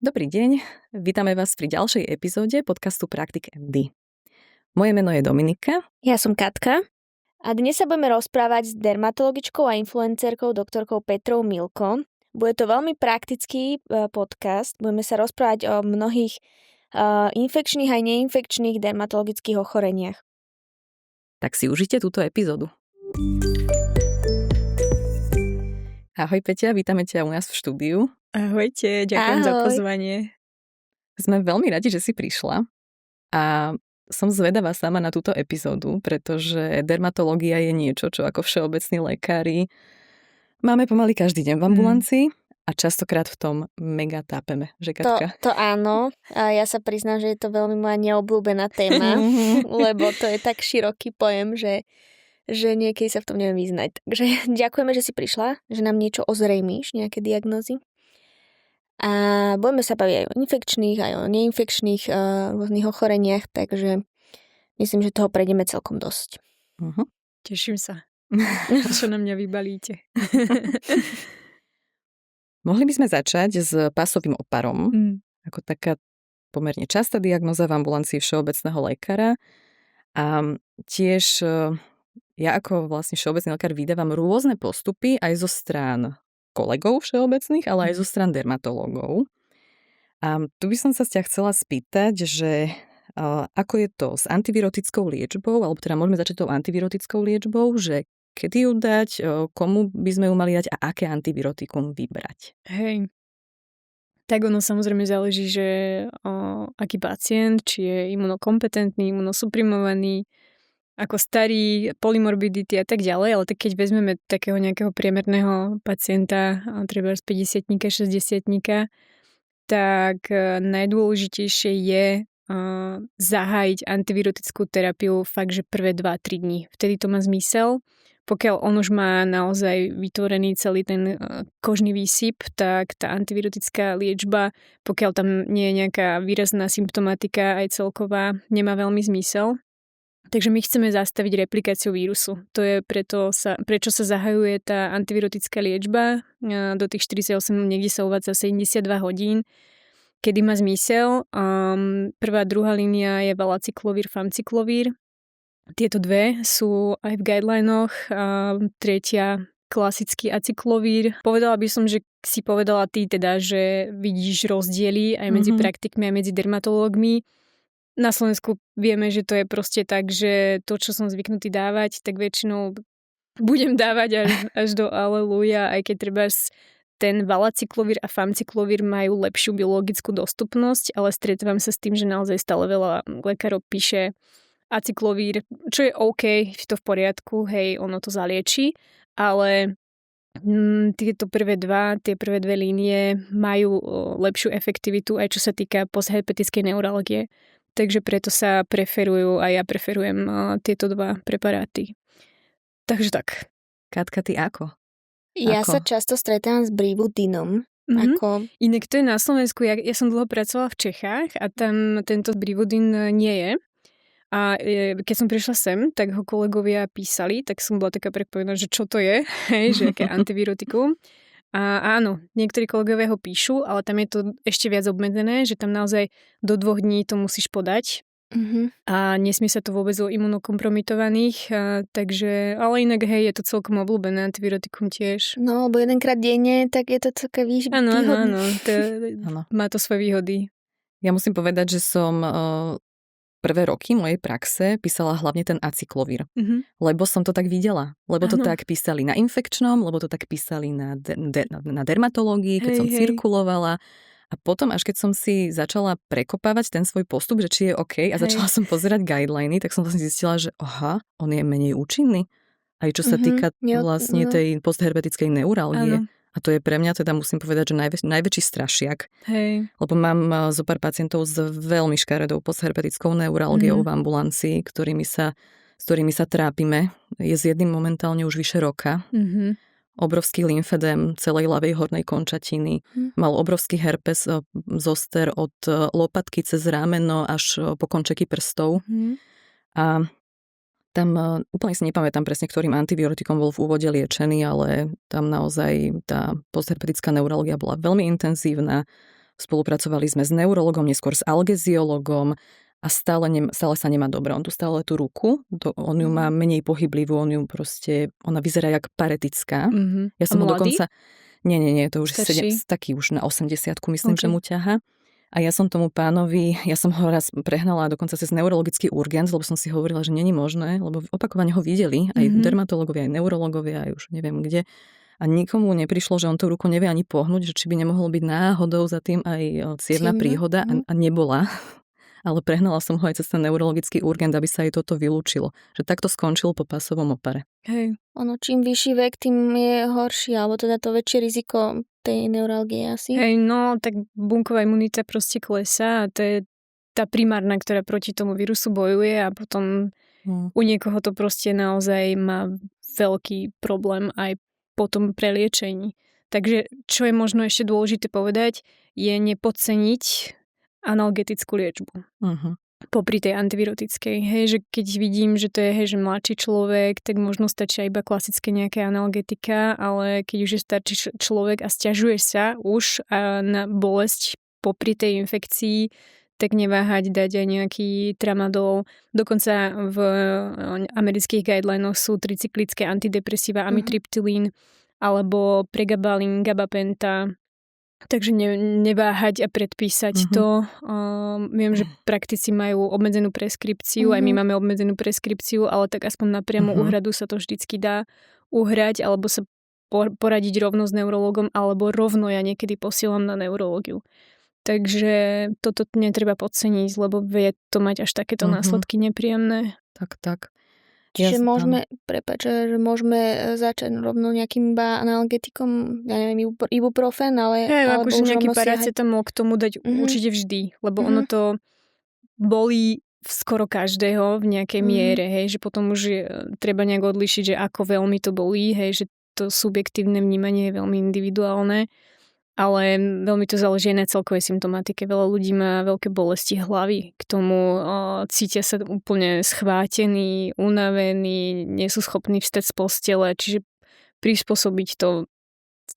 Dobrý deň, vítame vás pri ďalšej epizóde podcastu Praktik MD. Moje meno je Dominika. Ja som Katka a dnes sa budeme rozprávať s dermatologičkou a influencerkou doktorkou Petrou Milko. Bude to veľmi praktický podcast, budeme sa rozprávať o mnohých infekčných aj neinfekčných dermatologických ochoreniach. Tak si užite túto epizódu. Ahoj Peťa, vítame ťa u nás v štúdiu. Ahojte, ďakujem za pozvanie. Sme veľmi radi, že si prišla a som zvedavá sama na túto epizódu, pretože dermatológia je niečo, čo ako všeobecní lekári máme pomaly každý deň v ambulancii a častokrát v tom mega tápeme, že Katka? To áno, a ja sa priznám, že je to veľmi moja neobľúbená téma, lebo to je tak široký pojem, že niekedy sa v tom neviem vyznať. Takže ďakujeme, že si prišla, že nám niečo ozrejmíš, nejaké diagnózy. A budeme sa baviť aj o infekčných, aj o neinfekčných rôznych ochoreniach, takže myslím, že toho prejdeme celkom dosť. Teším sa, čo na mňa vybalíte. Mohli by sme začať s pásovým oparom, ako taká pomerne častá diagnóza v ambulancii všeobecného lekára. A tiež ja ako vlastne všeobecný lekár vydávam rôzne postupy aj zo strán kolegov všeobecných, ale aj zo strán dermatológov. A tu by som sa ťa chcela spýtať, že ako je to s antivirotickou liečbou, alebo teda môžeme začať tou antivirotickou liečbou, že kedy ju dať, komu by sme ju mali dať a aké antivirotikum vybrať? Hej, tak ono samozrejme záleží, že aký pacient, či je imunokompetentný, imunosuprimovaný, ako starý, polymorbidity a tak ďalej, ale tak keď vezmeme takého nejakého priemerného pacienta, treba z 50-tníka, 60-tníka, tak najdôležitejšie je zahájiť antivirotickú terapiu fakt, že prvé 2-3 dní. Vtedy to má zmysel. Pokiaľ on už má naozaj vytvorený celý ten kožný výsyp, tak tá antivirotická liečba, pokiaľ tam nie je nejaká výrazná symptomatika aj celková, nemá veľmi zmysel. Takže my chceme zastaviť replikáciu vírusu. To je prečo sa zahajuje tá antivirotická liečba do tých 48, niekde sa uvádza 72 hodín, kedy má zmysel. Prvá, druhá línia je valaciklovír, famciklovír. Tieto dve sú aj v guidelinoch. Tretia, klasický aciklovír. Povedala by som, že si povedala ty teda, že vidíš rozdiely aj medzi praktikmi, aj medzi dermatológmi. Na Slovensku vieme, že to je proste tak, že to, čo som zvyknutý dávať, tak väčšinou budem dávať až do aleluja, aj keď treba ten valaciklovír a famciklovír majú lepšiu biologickú dostupnosť, ale stretávam sa s tým, že naozaj stále veľa lekárov píše aciklovír, čo je OK, to v poriadku, hej, ono to zaliečí, ale tie prvé dve línie majú lepšiu efektivitu aj čo sa týka postherpetickej neuralgie. Takže preto sa preferujú a ja preferujem tieto dva preparáty. Takže tak. Katka, ty ako? Ja sa často stretávam s Brivudinom. Inak to je na Slovensku, ja som dlho pracovala v Čechách a tam tento Brivudin nie je. A keď som prišla sem, tak ho kolegovia písali, tak som bola taká prekvapená, že čo to je, hej, že aké antivirotikum. A áno, niektorí kolegovia ho píšu, ale tam je to ešte viac obmedzené, že tam naozaj do 2 dní to musíš podať. A nesmie sa to vôbec o imunokompromitovaných, takže, ale inak hej, je to celkom obľúbené antivirotikum tiež. No, lebo jedenkrát denne, tak je to celké výhodné. Áno, má to svoje výhody. Ja musím povedať, že som prvé roky mojej praxe písala hlavne ten aciklovír. Lebo som to tak videla. Lebo to tak písali na infekčnom, lebo to tak písali na dermatológii, keď som cirkulovala. A potom, až keď som si začala prekopávať ten svoj postup, že či je OK, a začala som pozerať guideliny, tak som vlastne zistila, že on je menej účinný. Aj čo sa týka vlastne tej postherpetickej neuralgie. Áno. A to je pre mňa, teda musím povedať, že najväčší strašiak. Hej. Lebo mám zo pár pacientov s veľmi škaredou postherpetickou neuralgiou v ambulancii, s ktorými sa trápime. Je s jedným momentálne už vyše roka. Obrovský lymfedém celej ľavej hornej končatiny. Mal obrovský herpes zoster od lopatky cez rameno až po končeky prstov. A tam úplne si nepamätám presne, ktorým antibiotikom bol v úvode liečený, ale tam naozaj tá postherpetická neuralgia bola veľmi intenzívna. spolupracovali sme s neurologom, neskôr s algeziologom a stále sa nemá dobre. On tu stále tú ruku, on ju má menej pohyblivú, ona vyzerá jak paretická. Ja som mu dokonca... Nie, to už taký už na 80-ku myslím, že mu ťaha. A ja som tomu pánovi, ja som ho raz prehnala dokonca cez neurologický urgent, lebo som si hovorila, že není možné, lebo opakovane ho videli, aj dermatológovia, aj neurologovia, aj už neviem kde. A nikomu neprišlo, že on tú ruku nevie ani pohnúť, že či by nemohol byť náhodou za tým aj cievna príhoda a nebola. Ale prehnala som ho aj cez ten neurologický urgent, aby sa aj toto vylúčilo. Že takto skončil po pásovom opare. Hej. Ono, čím vyšší vek, tým je horší, alebo teda to väčšie riziko tej neuralgie asi. Hej, no, tak bunková imunita proste klesá a to je tá primárna, ktorá proti tomu vírusu bojuje a potom u niekoho to proste naozaj má veľký problém aj po tom preliečení. Takže čo je možno ešte dôležité povedať, je nepodceniť analgetickú liečbu. Popri tej antivirotickej. Hej, že keď vidím, že to je že mladší človek, tak možno stačia iba klasické nejaké analgetika, ale keď už je starší človek a sťažuje sa už na bolesť popri tej infekcii, tak neváhať dať aj nejaký tramadol. Dokonca v amerických guidelinoch sú tricyklické antidepresíva, amitriptylín alebo pregabalín, gabapenta. Takže neváhať a predpísať to. Viem, že praktici majú obmedzenú preskripciu, aj my máme obmedzenú preskripciu, ale tak aspoň na priamu úhradu sa to vždycky dá uhrať, alebo sa poradiť rovno s neurologom, alebo rovno ja niekedy posielam na neurologiu. Takže toto netreba podceniť, lebo vie to mať až takéto následky nepríjemné. Tak. Čiže môžeme začať rovno nejakým iba analgetikom, ja neviem, ibuprofen, ale... akože nejaký paracetamol k tomu dať určite vždy, lebo ono to bolí skoro každého v nejakej miere, hej, že potom už treba nejak odlišiť, že ako veľmi to bolí, hej, že to subjektívne vnímanie je veľmi individuálne, ale veľmi to záleží aj na celkovej symptomatike. Veľa ľudí má veľké bolesti hlavy. K tomu cítia sa úplne schvátení, unavení, nie sú schopní vstať z postele, čiže prispôsobiť to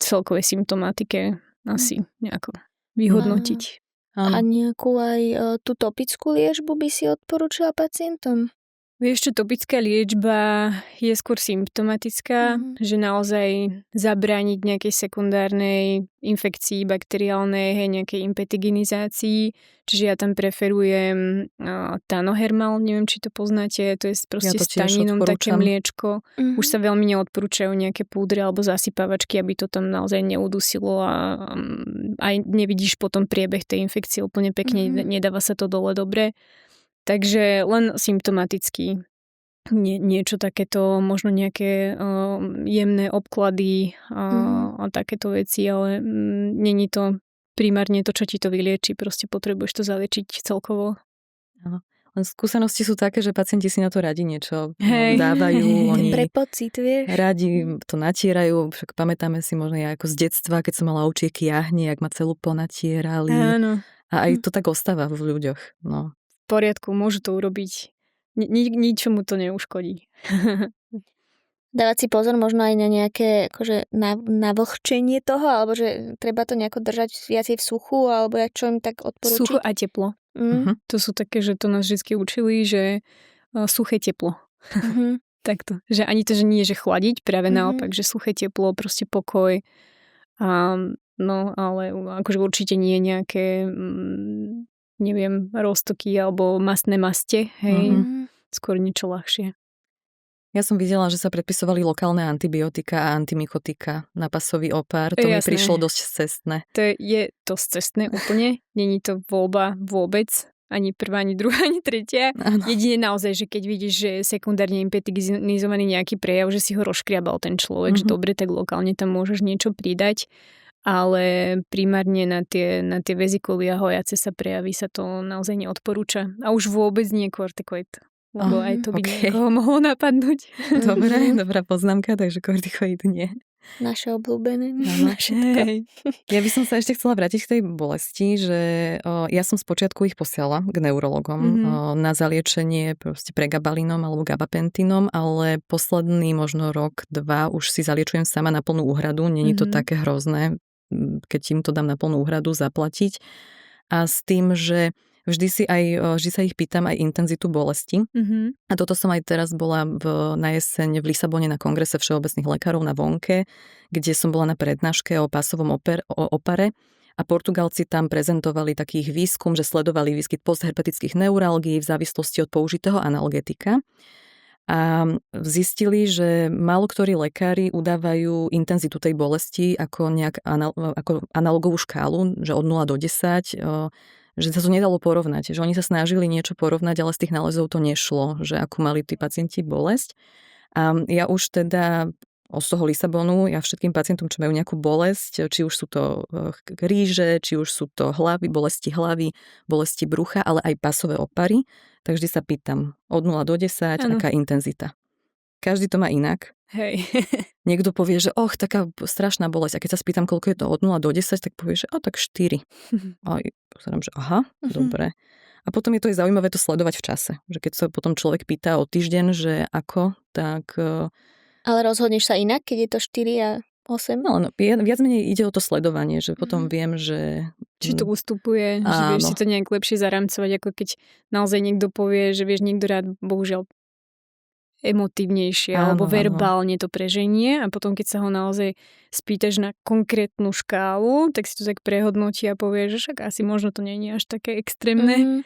celkovej symptomatike asi nejako vyhodnotiť. A nejakú aj tú topickú liečbu by si odporúčila pacientom? Vieš čo, topická liečba je skôr symptomatická, že naozaj zabrániť nejakej sekundárnej infekcii bakteriálnej, nejakej impetigenizácii. Čiže ja tam preferujem Tanohermal, neviem, či to poznáte, to je proste s tanínom také mliečko. Už sa veľmi neodporúčajú nejaké púdre alebo zasypávačky, aby to tam naozaj neudusilo a aj nevidíš potom priebeh tej infekcie úplne pekne, nedáva sa to dole dobre. Takže len symptomaticky niečo takéto, možno nejaké jemné obklady a takéto veci, ale není to primárne to, čo ti to vylieči. Proste potrebuješ to zaliečiť celkovo. Áno. Len skúsenosti sú také, že pacienti si na to radi niečo dávajú. Oni pre pocit, vieš. Radi to natierajú. Však pamätáme si možno ja ako z detstva, keď som mala očiek jahni, jak ma celú ponatierali. Áno. A aj to tak ostáva v ľuďoch. No. Poriadku, môžu to urobiť. Ničomu to neuškodí. Dávať si pozor možno aj na nejaké akože navlhčenie toho, alebo že treba to nejako držať viacej v suchu, alebo čo im tak odporúčiť? Sucho a teplo. To sú také, že to nás vždy učili, že suché teplo. Takto. Že ani to, že nie, že chladiť, práve naopak, že suché teplo, proste pokoj. No, ale akože určite nie nejaké... neviem, roztoky alebo mastné maste, hej, skôr niečo ľahšie. Ja som videla, že sa predpisovali lokálne antibiotika a antimykotika na pasový opár. To mi prišlo dosť scestné. To je dosť scestné úplne. Není to voľba vôbec. Ani prvá, ani druhá, ani tretia. Ano. Jedine naozaj, že keď vidíš, že je sekundárne impetigizovaný nejaký prejav, že si ho rozškriabal ten človek, že dobre, tak lokálne tam môžeš niečo pridať. Ale primárne na tie vezikuly a hojace sa prejavy sa to naozaj neodporúča. A už vôbec nie kortikoid, lebo aj to by niekoho mohlo napadnúť. Dobre, dobrá poznámka, takže kortikoid nie. Naše obľúbené. Ja by som sa ešte chcela vrátiť k tej bolesti, že ja som spočiatku ich posiala k neurologom na zaliečenie proste pregabalínom alebo gabapentínom, ale posledný možno rok, 2 už si zaliečujem sama na plnú úhradu. Není to také hrozné. keď im to dám na plnú úhradu, zaplatiť. A s tým, že vždy sa ich pýtam aj intenzitu bolesti. A toto som aj teraz bola na jeseň v Lisabone na kongrese všeobecných lekárov na Vonke, kde som bola na prednáške o pásovom opare a Portugalci tam prezentovali takých výskum, že sledovali výskyt postherpetických neuralgií v závislosti od použitého analgetika. A zistili, že málo ktorí lekári udávajú intenzitu tej bolesti ako analogovú škálu, že od 0 do 10, že sa to nedalo porovnať. Že oni sa snažili niečo porovnať, ale z tých nálezov to nešlo, že akú mali tí pacienti bolesť. A ja už teda z toho Lisabonu, ja všetkým pacientom, čo majú nejakú bolesť, či už sú to kríže, či už sú to bolesti hlavy, bolesti brucha, ale aj pásové opary, tak vždy sa pýtam od 0 do 10, aká intenzita. Každý to má inak. Hej. Niekto povie, že taká strašná bolesť. A keď sa spýtam, koľko je to od 0 do 10, tak povie, že tak 4. A pozerám, že aha, dobre. A potom je to aj zaujímavé to sledovať v čase. Že keď sa potom človek pýta o týždeň, že ako, tak... Ale rozhodneš sa inak, keď je to 4 a 8? No, viac menej ide o to sledovanie, že potom viem, že... Či to ustupuje, že vieš si to nejak lepšie zaramcovať, ako keď naozaj niekto povie, že vieš, niekto rád, bohužiaľ, emotívnejšie alebo verbálne to preženie a potom, keď sa ho naozaj spýtaš na konkrétnu škálu, tak si to tak prehodnotí a povie, že však asi možno to nie je až také extrémne,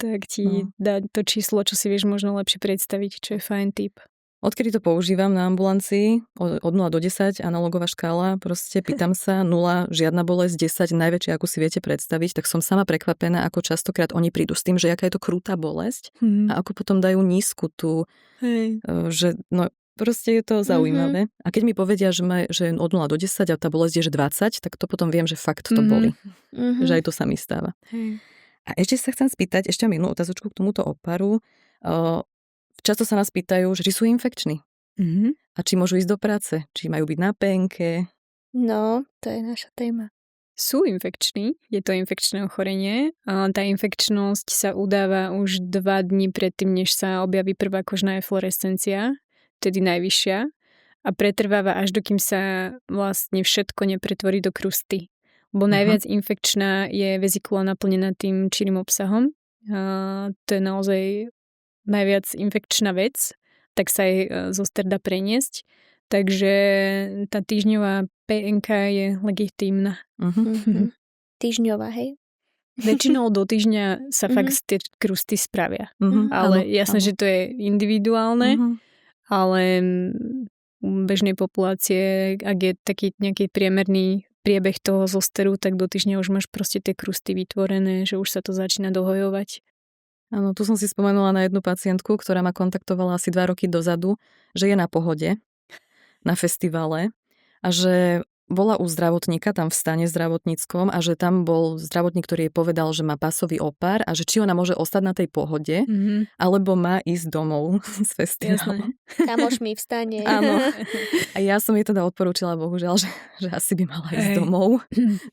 tak ti dá to číslo, čo si vieš možno lepšie predstaviť, čo je fajn tip. Odkedy to používam na ambulancii, od 0 do 10, analogová škála, proste pýtam sa, 0, žiadna bolesť, 10, najväčšia, ako si viete predstaviť, tak som sama prekvapená, ako častokrát oni prídu s tým, že aká je to krutá bolesť a ako potom dajú nízku tú, že proste je to zaujímavé. A keď mi povedia, že od 0 do 10 a tá bolesť je že 20, tak to potom viem, že fakt to boli. Že aj to sa mi stáva. A ešte sa chcem spýtať, ešte mám jednu otázočku k tomuto oparu. Často sa nás pýtajú, že či sú infekční. A či môžu ísť do práce. Či majú byť na penke. No, to je naša téma. Sú infekční, je to infekčné ochorenie. A tá infekčnosť sa udáva už 2 dni predtým, než sa objaví prvá kožná eflorescencia, tedy najvyššia. A pretrváva až dokým sa vlastne všetko nepretvorí do krusty. Bo najviac infekčná je vezikula naplnená tým čirým obsahom. A to je naozaj najviac infekčná vec, tak sa aj zoster dá preniesť. Takže tá týždňová PNK je legitímna. Týždňová, hej? Väčšinou do týždňa sa fakt tie krusty spravia. Ale jasné, že to je individuálne, ale u bežnej populácie, ak je taký nejaký priemerný priebeh toho zosteru, tak do týždňa už máš proste tie krusty vytvorené, že už sa to začína dohojovať. Áno, tu som si spomenula na jednu pacientku, ktorá ma kontaktovala asi 2 roky dozadu, že je na Pohode, na festivale a že bola u zdravotníka tam v stane zdravotníckom a že tam bol zdravotník, ktorý jej povedal, že má pásový opar a že či ona môže ostať na tej Pohode, alebo má ísť domov z festivalu. Kamoš mi v stane. Áno. A ja som jej teda odporúčila, bohužiaľ, že asi by mala ísť domov.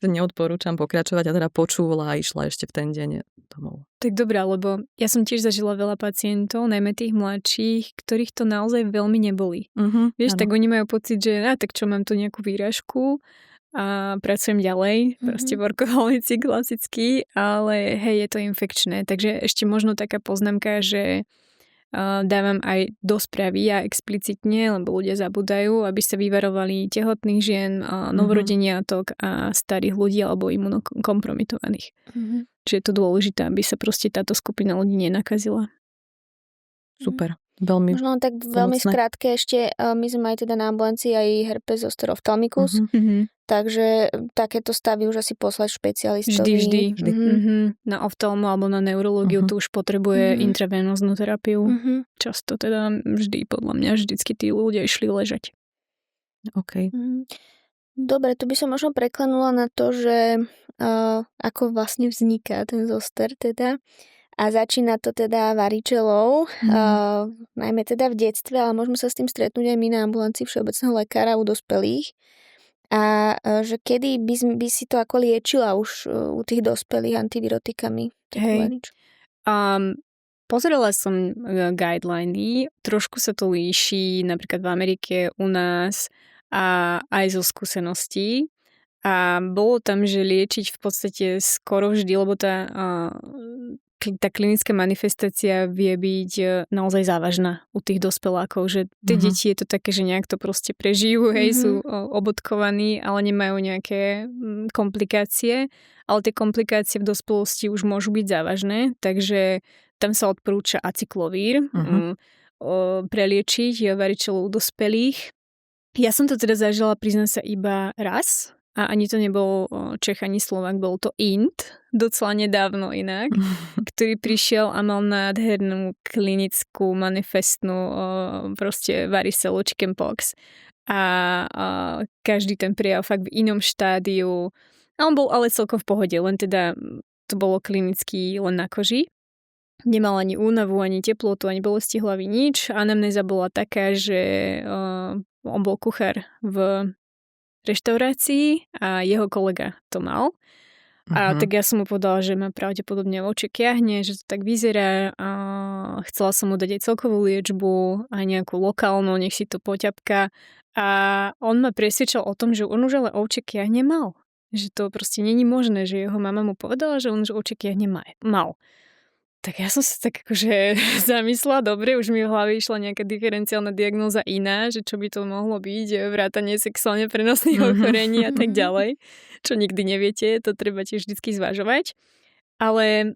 Že neodporúčam pokračovať a teda počúvala a išla ešte v ten deň domov. Tak dobrá, lebo ja som tiež zažila veľa pacientov, najmä tých mladších, ktorých to naozaj veľmi neboli. Vieš, tak oni majú pocit, že tak čo, mám tu nejakú výražku a pracujem ďalej, proste workoholici klasický, ale hej, je to infekčné. Takže ešte možno taká poznámka, že dávam aj do správy ja explicitne, lebo ľudia zabudajú, aby sa vyvarovali tehotných žien, novorodeniatok a starých ľudí alebo imunokompromitovaných. Čiže je to dôležité, aby sa proste táto skupina ľudí nenakazila. Super. Veľmi možno tak veľmi skrátke ešte, my sme aj teda na ambulancii aj herpes zoster ophthalmicus, takže takéto stavy už asi poslať špecialistovi. Vždy. Na oftalmu alebo na neurológiu tu už potrebuje intravenóznu terapiu. Často teda vždy, podľa mňa, vždycky tí ľudia išli ležať. OK. Dobre, tu by som možno preklenula na to, že ako vlastne vzniká ten zoster teda. A začína to teda varičelou, najmä teda v detstve, ale môžeme sa s tým stretnúť aj my na ambulancii všeobecného lekára u dospelých. A že kedy by si to ako liečila už u tých dospelých antivirotikami? Pozerala som guideliny, trošku sa to líši napríklad v Amerike, u nás a aj zo skúseností. A bolo tam, že liečiť v podstate skoro vždy, lebo tá klinická manifestácia vie byť naozaj závažná u tých dospelákov, že tie deti je to také, že nejak to proste prežijú, hej, sú obodkovaní, ale nemajú nejaké komplikácie, ale tie komplikácie v dospelosti už môžu byť závažné, takže tam sa odporúča acyklovír preliečiť varičelu u dospelých. Ja som to teda zažila, priznám sa, iba raz. A ani to nebol Čech, ani Slovák, bol to Int, docela nedávno inak, ktorý prišiel a mal nádhernú klinickú manifestnú proste varicelu chickenpox. A každý ten prejav fakt v inom štádiu. A on bol ale celkom v pohode, len teda to bolo klinicky len na koži. Nemal ani únavu, ani teplotu, ani bolesti hlavy, nič. Anamnéza bola taká, že on bol kuchár v reštaurácii a jeho kolega to mal. A tak ja som mu povedala, že ma pravdepodobne oči kiahne, že to tak vyzerá. A chcela som mu dať aj celkovú liečbu, aj nejakú lokálnu, nech si to poťapka. A on ma presvedčal o tom, že on už ale ovčie kiahne mal. Že to proste není možné, že jeho mama mu povedala, že on už ovčie kiahne mal. Tak ja som sa tak akože zamyslela, dobre, už mi v hlave išla nejaká diferenciálna diagnóza iná, že čo by to mohlo byť, vrátanie sexuálne prenosných ochorení a tak ďalej, čo nikdy neviete, to treba tiež vždycky zvažovať. Ale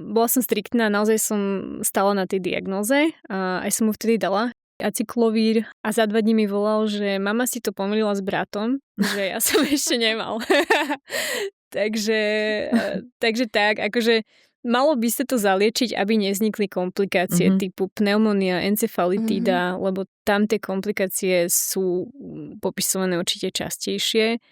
bola som striktná, naozaj som stála na tej diagnóze a aj som mu vtedy dala acyklovír a za 2 dní mi volal, že mama si to pomýlila s bratom, že ja som ešte nemal. takže tak, akože malo by sa to zaliečiť, aby nevznikli komplikácie typu pneumónia, encefalitída, lebo tam tie komplikácie sú popisované určite častejšie.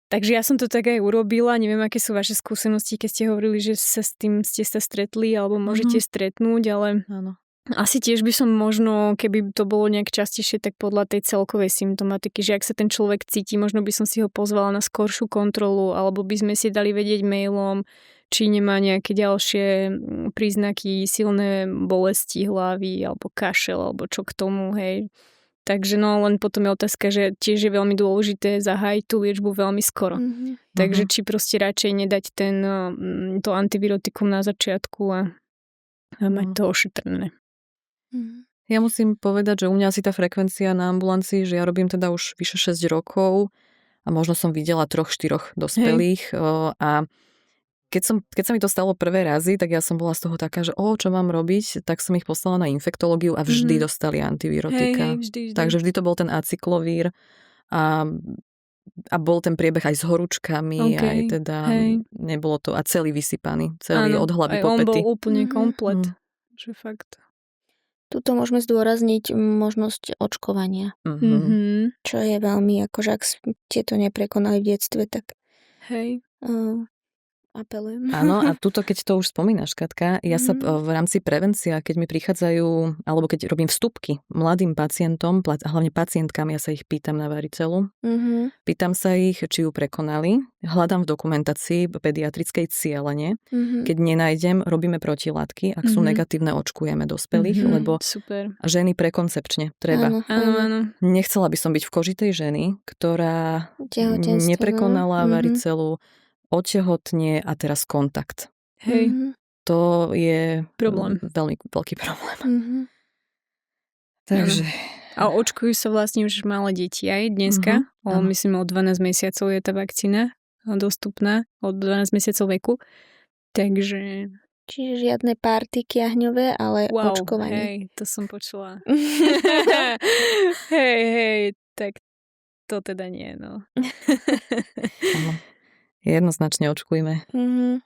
Takže ja som to tak aj urobila. Neviem, aké sú vaše skúsenosti, keď ste hovorili, že sa s tým ste sa stretli alebo môžete stretnúť, ale áno. Asi tiež by som možno, keby to bolo nejak častejšie, tak podľa tej celkovej symptomatiky, že ak sa ten človek cíti, možno by som si ho pozvala na skoršiu kontrolu, alebo by sme si dali vedieť mailom, či nemá nejaké ďalšie príznaky, silné bolesti hlavy, alebo kašel, alebo čo k tomu, hej. Takže no, len potom je otázka, že tiež je veľmi dôležité zahájiť tú liečbu veľmi skoro. Takže či proste radšej nedať to antivirotikum na začiatku a mať to ošetrené. Ja musím povedať, že u mňa asi tá frekvencia na ambulancii, že ja robím teda už vyše 6 rokov a možno som videla 3-4 dospelých a keď sa mi to stalo prvé razy, tak ja som bola z toho taká, že čo mám robiť, tak som ich poslala na infektológiu a vždy dostali antivirotika. Vždy. Takže vždy to bol ten acyklovír a bol ten priebeh aj s horúčkami, aj teda nebolo to a celý vysypaný, celý od hlavy po pety. On bol úplne komplet, že fakt. Tuto môžeme zdôrazniť možnosť očkovania. Čo je veľmi, akože ak ste to neprekonali v detstve, tak apelujem. Áno, a tuto, keď to už spomínaš, Katka, ja sa v rámci prevencia, keď mi prichádzajú, alebo keď robím vstupky mladým pacientom, a hlavne pacientkám, ja sa ich pýtam na varicelu. Pýtam sa ich, či ju prekonali. Hľadám v dokumentácii pediatrickej cielene. Keď nenájdem, robíme protilátky. Ak sú negatívne, očkujeme dospelých, lebo ženy prekoncepčne treba. Áno. Nechcela by som byť v koži tej ženy, ktorá neprekonala varicelu, otehotnie a teraz kontakt. Hej. To je problém. Veľmi veľký problém. Takže... A očkujú sa vlastne už malé deti aj dneska. Myslím, od 12 mesiacov je tá vakcína dostupná. Od 12 mesiacov veku. Takže... Čiže žiadne párty kiahňové, ale očkovanie. Hej, to som počula. hej, tak to teda nie, no. Jednoznačne očkujme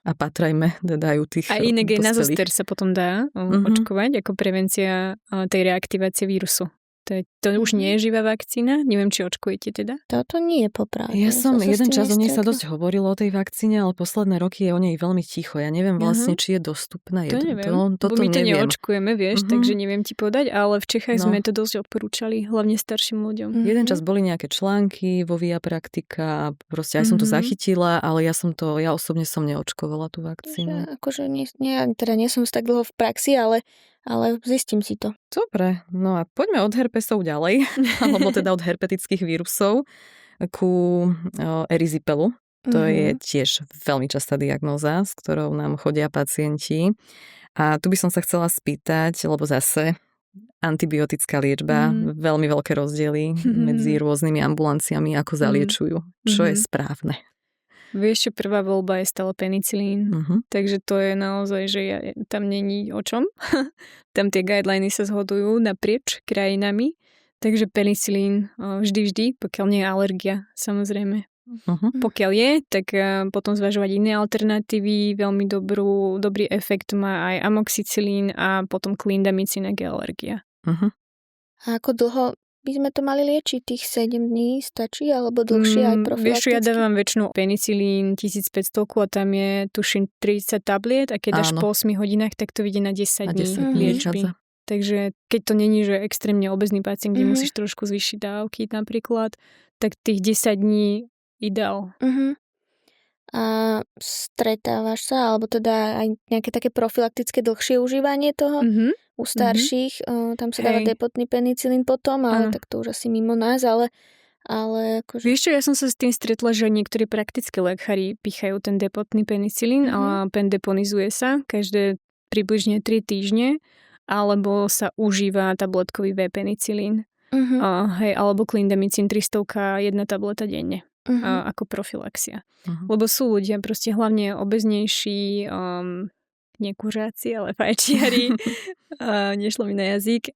a patrajme, dajú tých a inak aj na zoster sa potom dá očkovať ako prevencia tej reaktivácie vírusu. To už nie je živá vakcína? Neviem, či očkujete teda? Toto nie je popravde. Ja som jeden čas o nej sa dosť hovorilo o tej vakcíne, ale posledné roky je o nej veľmi ticho. Ja neviem vlastne, či je dostupná. To neviem, toto my to neočkujeme, vieš, takže neviem ti povedať, ale v Čechách sme to dosť odporúčali, hlavne starším ľuďom. Jeden čas boli nejaké články vo Via Praktika, proste aj som to zachytila, ale ja osobne som neočkovala tú vakcínu. Akože nie som tak dlho v praxi, ale Ale zistím si to. Dobre, no a poďme od herpesov ďalej, alebo teda od herpetických vírusov ku eryzipelu. To je tiež veľmi častá diagnóza, s ktorou nám chodia pacienti. A tu by som sa chcela spýtať, lebo zase antibiotická liečba, veľmi veľké rozdiely medzi rôznymi ambulanciami, ako zaliečujú. Čo je správne? Vieš, prvá voľba je stále penicilín. Takže to je naozaj, že tam není o čom. Tam tie guideliny sa zhodujú naprieč krajinami. Takže penicilín vždy, pokiaľ nie je alergia, samozrejme. Pokiaľ je, tak potom zvažovať iné alternatívy. Veľmi dobrý efekt má aj amoxicilín a potom clindamycin, ak je alergia. A ako dlho by sme to mali liečiť? Tých 7 dní stačí? Alebo dlhšie aj profilakticky? Vieš, ja dávam väčšinou penicilín 1500 a tam je tuším 30 tabliet a keď dáš po 8 hodinách, tak to vidie na 10 dní liečby. Takže keď to není, že extrémne obezný pacient, kde musíš trošku zvýšiť dávky napríklad, tak tých 10 dní ideál. A stretávaš sa, alebo teda aj nejaké také profilaktické dlhšie užívanie toho? U starších, tam sa dáva depotný penicilín potom, ale tak to už asi mimo nás, ale akože... Vieš čo, ja som sa s tým stretla, že niektorí praktickí lekári pichajú ten depotný penicilín a pendeponizuje sa každé približne 3 týždne, alebo sa užíva tabletkový V-penicilín. Alebo clindamycin 300, 1 tableta denne. Ako profilaxia. Lebo sú ľudia proste hlavne obeznejší, nekuřáci, ale fajčiari, nešlo mi na jazyk,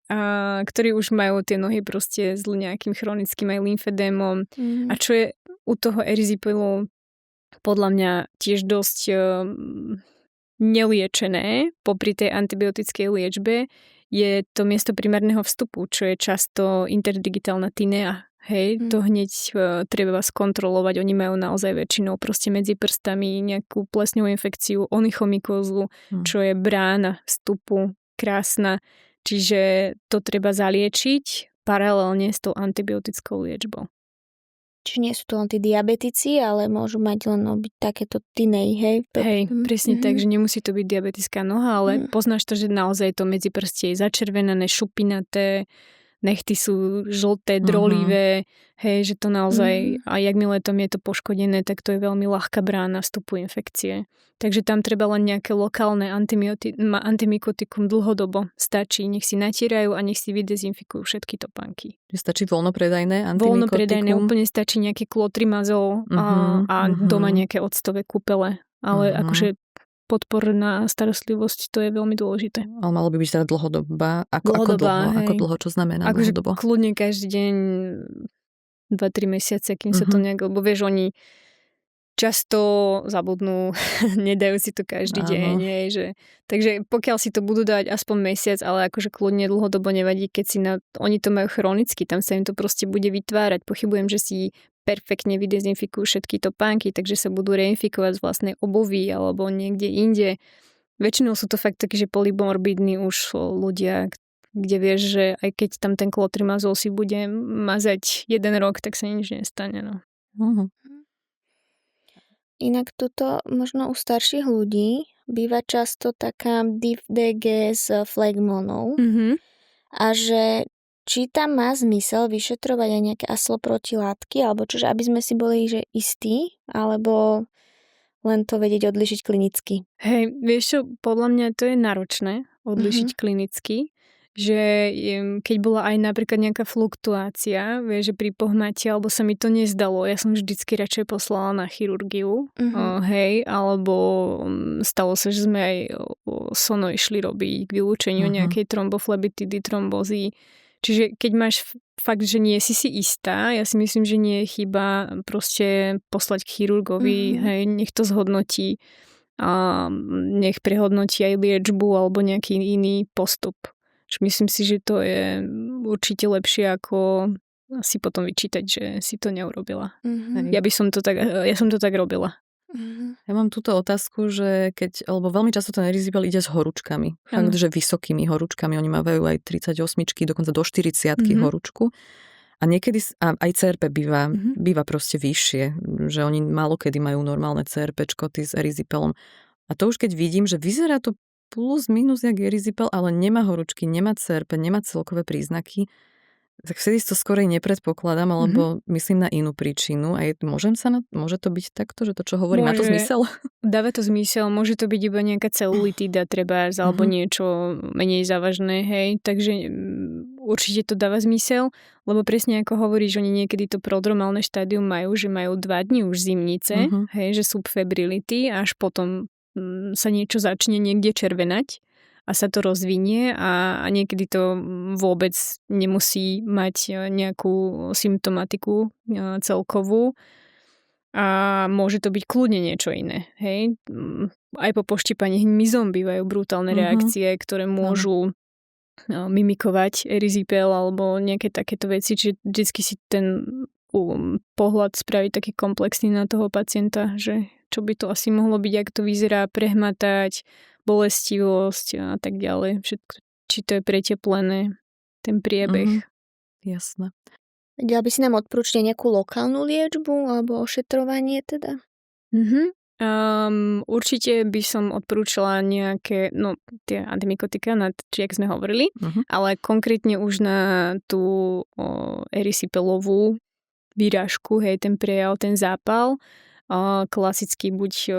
ktorí už majú tie nohy proste s nejakým chronickým aj lymfedémom. A čo je u toho eryzipelu podľa mňa tiež dosť neliečené popri tej antibiotickej liečbe, je to miesto primárneho vstupu, čo je často interdigitálna tinea. Hej, to hneď treba skontrolovať. Oni majú naozaj väčšinou proste medzi prstami nejakú plesňovú infekciu, onychomykózu, čo je brána vstupu, krásna. Čiže to treba zaliečiť paralelne s tou antibiotickou liečbou. Čiže nie sú to len tí diabetici, ale môžu mať len byť takéto tinei, hej? Hej, presne tak, že nemusí to byť diabetická noha, ale poznáš to, že naozaj to medzi prstie je začervenané, šupinaté, nechty sú žlté, drolivé, hej, že to naozaj, a jakmile tam je to poškodené, tak to je veľmi ľahká brána vstupu infekcie. Takže tam treba len nejaké lokálne antimykotikum dlhodobo. Stačí, nech si natírajú a nech si vydezinfikujú všetky topánky. Stačí voľnopredajné antimykotikum? Voľnopredajné, úplne stačí nejaký klotrimazol a doma nejaké octové kúpele. Ale akože podporná starostlivosť, to je veľmi dôležité. Ale malo by byť teda dlhodobá. Ako dlho? Čo znamená dlhodobo? Kľudne každý deň 2-3 mesiace, kým sa to nejak... Lebo vieš, oni často zabudnú, nedajú si to každý deň. Takže pokiaľ si to budú dať aspoň mesiac, ale akože kľudne dlhodobo nevadí, keď si oni to majú chronicky, tam sa im to proste bude vytvárať. Pochybujem, že si perfektne vydezinfikujú všetky topánky, takže sa budú reinfikovať z vlastnej obuvy alebo niekde inde. Väčšinou sú to fakt také, že polymorbidní už ľudia, kde vieš, že aj keď tam ten klotrimazol si bude mazať 1 rok, tak sa nič nestane. No. Inak toto možno u starších ľudí býva často taká DIF-DG s flegmónou a že či tam má zmysel vyšetrovať aj nejaké asloprotilátky, alebo čože, aby sme si boli že istí, alebo len to vedieť odlišiť klinicky. Hej, vieš čo, podľa mňa to je náročné odlišiť klinicky, že keď bola aj napríklad nejaká fluktuácia, vieš, že pri pohmate, alebo sa mi to nezdalo, ja som vždycky radšej poslala na chirurgiu, alebo stalo sa, že sme aj sono išli robiť k vylúčeniu nejakej tromboflebitidy, trombózy. Čiže keď máš fakt, že nie si istá, ja si myslím, že nie je chyba proste poslať k chirurgovi, hej, nech to zhodnotí a nech prehodnotí aj liečbu alebo nejaký iný postup. Myslím si, že to je určite lepšie, ako si potom vyčítať, že si to neurobila. Ja som to tak robila. Ja mám túto otázku, že lebo veľmi často ten eryzipel ide s horúčkami. Fakt, že vysokými horúčkami. Oni mávajú aj 38, dokonca do 40 horúčku. A niekedy aj CRP býva proste vyššie. Že oni málo kedy majú normálne CRPčko, ty s eryzipelom. A to už keď vidím, že vyzerá to plus minus jak eryzipel, ale nemá horúčky, nemá cerpe, nemá celkové príznaky, tak vtedy to skorej nepredpokladám, alebo myslím na inú príčinu. A môže to byť takto, že to, čo hovorí, má to zmysel? Dáva to zmysel, môže to byť iba nejaká celulitída trebárs, alebo niečo menej závažné, hej. Takže určite to dáva zmysel, lebo presne ako hovoríš, oni niekedy to prodromálne štádium majú, že majú 2 dni už zimnice, hej, že sú febrility, až potom sa niečo začne niekde červenať a sa to rozvinie a niekedy to vôbec nemusí mať nejakú symptomatiku celkovú a môže to byť kľudne niečo iné. Hej? Aj po poštípaní hmyzom bývajú brutálne reakcie, ktoré môžu mimikovať eryzipel alebo nejaké takéto veci, čiže vždycky si ten pohľad spraviť taký komplexný na toho pacienta, že čo by to asi mohlo byť, ak to vyzerá, prehmatať, bolestivosť a tak ďalej. Všetko, či to je preteplené, ten priebeh. Jasné. Vedela by si nám odporúčiť nejakú lokálnu liečbu alebo ošetrovanie teda? Určite by som odporúčala nejaké, tie antymykotika, jak sme hovorili, ale konkrétne už na tú erysipelovú výražku, hej, ten prejav, ten zápal, klasicky buď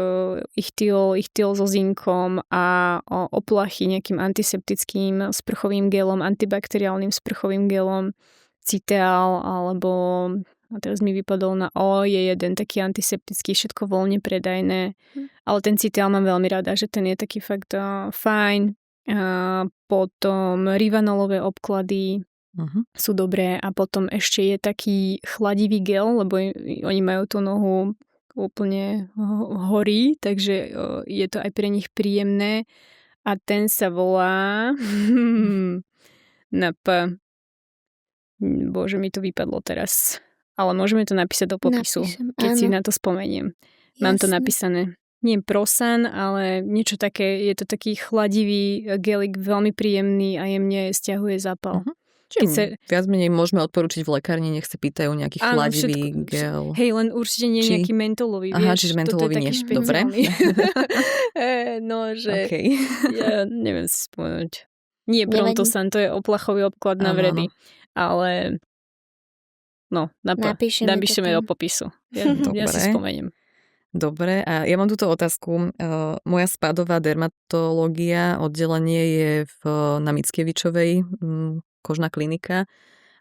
ichtiol so zinkom a oplachy nejakým antiseptickým sprchovým gelom, antibakteriálnym sprchovým gelom, Citeal, alebo a teraz mi vypadol na je jeden taký antiseptický, všetko voľne predajné, ale ten Citeal mám veľmi rada, že ten je taký fakt fajn. Potom rivanolové obklady sú dobré a potom ešte je taký chladivý gel, lebo oni majú tú nohu úplne horí, takže je to aj pre nich príjemné a ten sa volá Bože, mi to vypadlo teraz, ale môžeme to napísať do popisu, keď si na to spomeniem. Mám to napísané. Nie Prosan, ale niečo také, je to taký chladivý gelik, veľmi príjemný a jemne stiahuje zápal. Čiže viac menej môžeme odporúčiť v lekárni, nech sa pýtajú nejaký chladivý gel. Hej, len určite nie nejaký mentolový, vieš. Aha, čiže mentolový nie. Dobre. Okay. Ja neviem si spomenúť. Nie Prontosan, to je oplachový obklad na vreby. Ale napíšeme do popisu. Ja si spomeniem. Dobre, a ja mám túto otázku. Moja spádová dermatológia, oddelenie je na Mickiewiczowej, kožná klinika.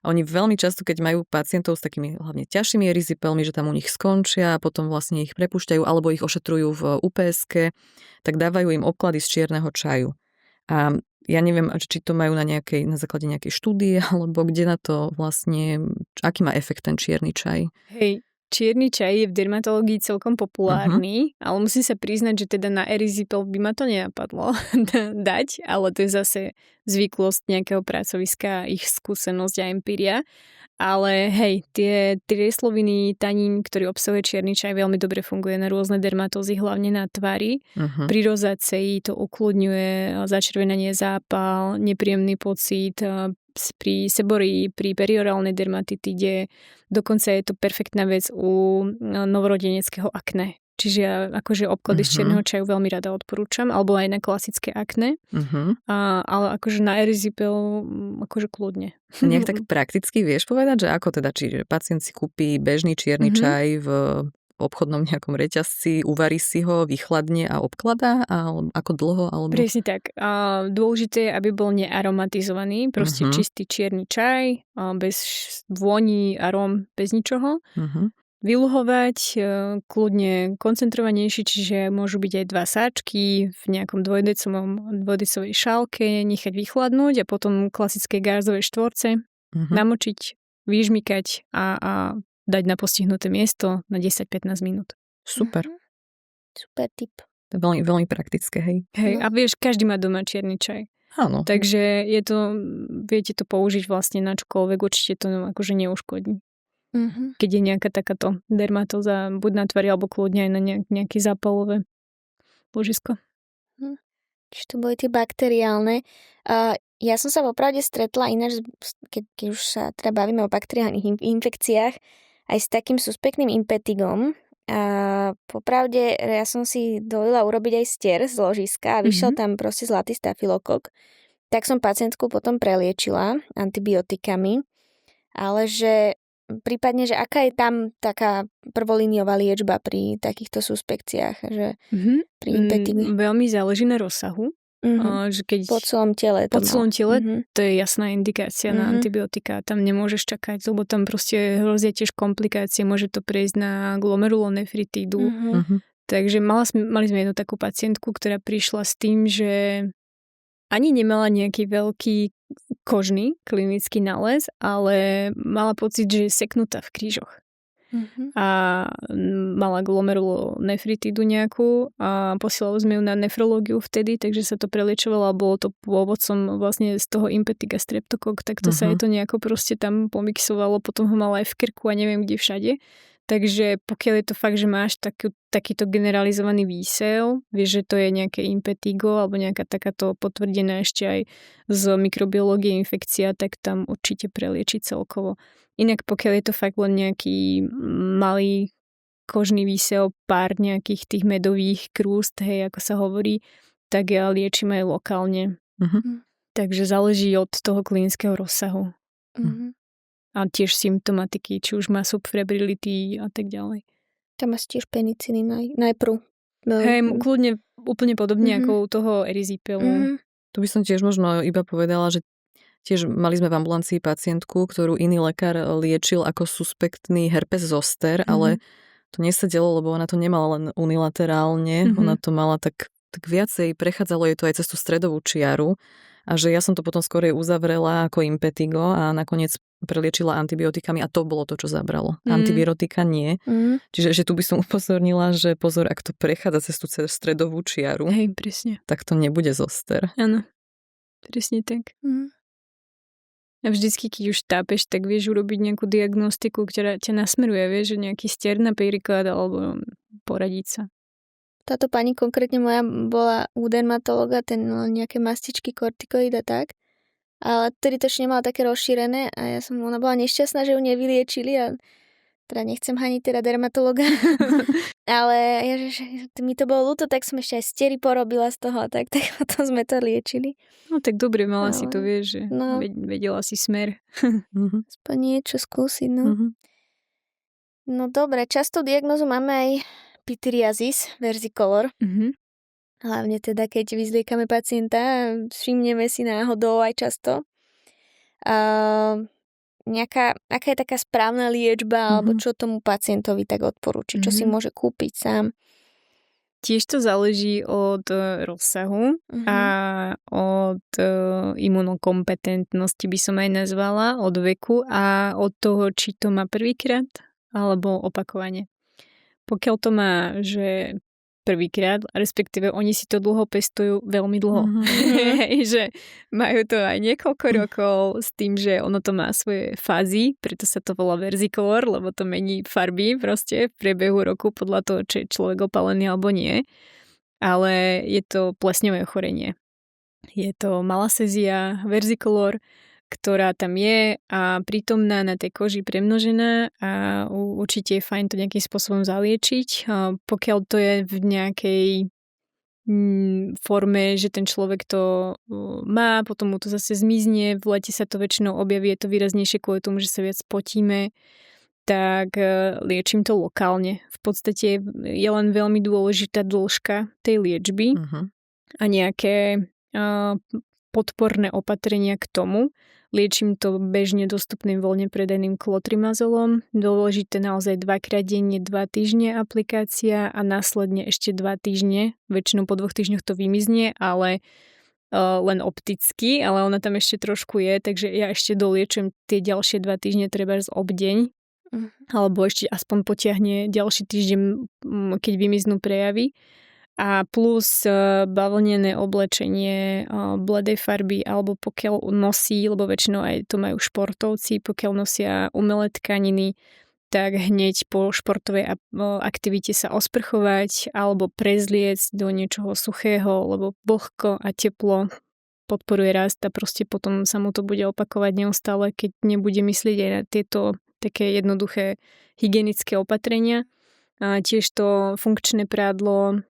A oni veľmi často, keď majú pacientov s takými hlavne ťažšími eryzipelmi, že tam u nich skončia a potom vlastne ich prepúšťajú alebo ich ošetrujú v UPS-ke, tak dávajú im obklady z čierneho čaju. A ja neviem, či to majú na základe nejakej štúdie, alebo kde na to vlastne, aký má efekt ten čierny čaj. Hej, čierny čaj je v dermatológii celkom populárny, ale musím sa priznať, že teda na eryzipel by ma to nenapadlo dať, ale to je zase zvyklosť nejakého pracoviska, ich skúsenosť a empíria. Ale hej, tie triesloviny, tanín, ktorý obsahuje čierny čaj, veľmi dobre funguje na rôzne dermatózy, hlavne na tvári. Pri rozácei to ukludňuje začervenanie, zápal, nepríjemný pocit, pri seborii, pri periorálnej dermatitide. Dokonca je to perfektná vec u novorodeneckého akné. Čiže ja akože obklady z čierneho čaju veľmi rada odporúčam, alebo aj na klasické akné, ale akože na eryzipel akože kľudne. Nejak tak prakticky vieš povedať, že ako teda, či pacient si kúpi bežný čierny čaj v obchodnom nejakom reťazci, uvarí si ho, vychladne a obkladá? A ako dlho? Alebo... Presne tak. Dôležité je, aby bol nearomatizovaný, proste čistý čierny čaj, bez vôni, arom, bez ničoho. Vyluhovať, kľudne koncentrovanejší, čiže môžu byť aj 2 sáčky v nejakom dvojdecovej šálke, nechať vychladnúť a potom klasické gárzové štvorce namočiť, vyžmykať a dať na postihnuté miesto na 10-15 minút. Super. Super tip. To je veľmi, veľmi praktické, hej. Hej, a vieš, každý má doma čierny čaj. Áno. Takže viete to použiť vlastne na čokoľvek, určite to akože neuškodí. Keď je nejaká takáto dermatóza, buď na tvári, alebo kľudne aj na nejaké zápalové ložisko. Čiže to boli tie bakteriálne. Ja som sa popravde stretla ináč, keď už sa teda bavíme o bakteriálnych infekciách, aj s takým suspektným impetigom, A popravde, ja som si dovolila urobiť aj stier z ložiska a vyšiel tam proste zlatý stafilokok. Tak som pacientku potom preliečila antibiotikami, ale že prípadne, že aká je tam taká prvolíniová liečba pri takýchto suspekciách, že pri impetigu? Veľmi záleží na rozsahu. Že keď po celom tele. Po celom tele to je jasná indikácia na antibiotika. Tam nemôžeš čakať, lebo tam proste hrozia tiež komplikácie. Môže to prejsť na glomerulonefritídu. Takže mali sme jednu takú pacientku, ktorá prišla s tým, že ani nemala nejaký veľký kožný klinický nález, ale mala pocit, že je seknutá v krížoch. A mala glomerulonefritídu nejakú a posielali sme ju na nefrológiu vtedy, takže sa to preliečovalo a bolo to pôvodcom vlastne z toho impetiga streptokok, tak to sa jej to nejako proste tam pomixovalo, potom ho mala aj v krku a neviem kde všade. Takže pokiaľ je to fakt, že máš takýto generalizovaný výsev, vieš, že to je nejaké impetigo alebo nejaká takáto potvrdená ešte aj z mikrobiológie infekcia, tak tam určite preliečiť celkovo. Inak pokiaľ je to fakt len nejaký malý kožný výsev, pár nejakých tých medových krúst, hej, ako sa hovorí, tak ja liečím aj lokálne. Takže záleží od toho klinického rozsahu. A tiež symptomatiky, či už má subfebrility a tak ďalej. Tam asi tiež penicilín najprv. Hej, kľudne úplne podobne ako u toho eryzipelu. Tu by som tiež možno iba povedala, že tiež mali sme v ambulancii pacientku, ktorú iný lekár liečil ako suspektný herpes zoster, ale to nesedelo, lebo ona to nemala len unilaterálne, ona to mala tak viacej, prechádzalo jej to aj cez tú stredovú čiaru a že ja som to potom skorej uzavrela ako impetigo a nakoniec preliečila antibiotikami a to bolo to, čo zabralo. Antibiotika nie. Čiže že tu by som upozornila, že pozor, ak to prechádza cez tú stredovú čiaru, hej, presne, tak to nebude zoster. Áno, presne tak. A vždycky, keď už tápeš, tak vieš urobiť nejakú diagnostiku, ktorá ťa nasmeruje, vieš, že nejaký stier napríklad, alebo poradiť sa. Táto pani konkrétne moja bola u dermatologa, ten mal nejaké mastičky, kortikoid a tak. Ale tedy to ešte nemala také rozšírené a ona bola nešťastná, že ju nevyliečili a teda nechcem haniť teda dermatologa. Ale ja, že mi to bolo ľúto, tak som ešte aj stiery porobila z toho, tak potom sme to liečili. No tak dobre, mala si to, vieš, že vedela si smer. Aspoň niečo skúsiť, no. No dobre, častú diagnózu máme aj pityriazis versicolor. Hlavne teda, keď vyzliekame pacienta, všimneme si náhodou aj často. Aká je taká správna liečba, alebo čo tomu pacientovi tak odporúči, čo si môže kúpiť sám? Tiež to záleží od rozsahu a od imunokompetentnosti by som aj nazvala, od veku a od toho, či to má prvýkrát alebo opakovane. Pokiaľ to má, že prvýkrát, respektíve oni si to dlho pestujú, veľmi dlho. Že majú to aj niekoľko rokov s tým, že ono to má svoje fázy, preto sa to volá versicolor, lebo to mení farby proste v priebehu roku podľa toho, či je človek opálený alebo nie. Ale je to plesňové ochorenie. Je to malasézia, versicolor, ktorá tam je a prítomná na tej koži premnožená a určite je fajn to nejakým spôsobom zaliečiť. Pokiaľ to je v nejakej forme, že ten človek to má, potom mu to zase zmizne, v lete sa to väčšinou objaví, je to výraznejšie kvôli tomu, že sa viac potíme, tak liečím to lokálne. V podstate je len veľmi dôležitá dĺžka tej liečby a nejaké podporné opatrenia k tomu. Liečím to bežne dostupným voľne predajným klotrimazolom. Dôležité naozaj 2-krát denne, 2 týždne aplikácia a následne ešte 2 týždne. Väčšinou po 2 týždňoch to vymizne, ale len opticky, ale ona tam ešte trošku je, takže ja ešte doliečujem tie ďalšie 2 týždne trebárs obdeň. Alebo ešte aspoň potiahne ďalší týždeň, keď vymiznú prejavy. A plus bavlnené oblečenie bledej farby, alebo pokiaľ nosí, lebo väčšinou aj to majú športovci, pokiaľ nosia umelé tkaniny, tak hneď po športovej aktivite sa osprchovať alebo prezliecť do niečoho suchého, lebo vlhko a teplo podporuje rast a proste potom sa mu to bude opakovať neustále, keď nebude myslieť aj na tieto také jednoduché hygienické opatrenia. Tiež to funkčné prádlo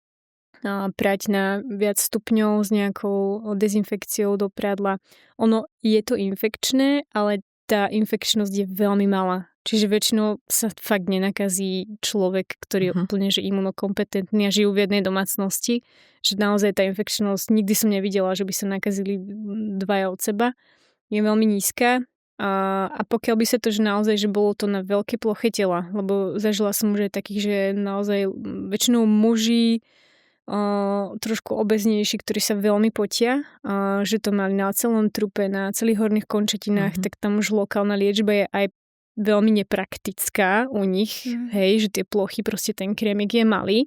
prať na viac stupňov s nejakou dezinfekciou do prádla. Ono je to infekčné, ale tá infekčnosť je veľmi malá. Čiže väčšinou sa fakt nenakazí človek, ktorý je úplne že imunokompetentný a žijú v jednej domácnosti. Že naozaj tá infekčnosť, nikdy som nevidela, že by sa nakazili dvaja od seba. Je veľmi nízka. A pokiaľ by sa to, že naozaj, že bolo to na veľké ploche tela, lebo zažila som už aj takých, že naozaj väčšinou muži trošku obeznejší, ktorí sa veľmi potia, že to mali na celom trupe, na celých horných končatinách, tak tam už lokálna liečba je aj veľmi nepraktická u nich, hej, že tie plochy, proste ten krémik je malý.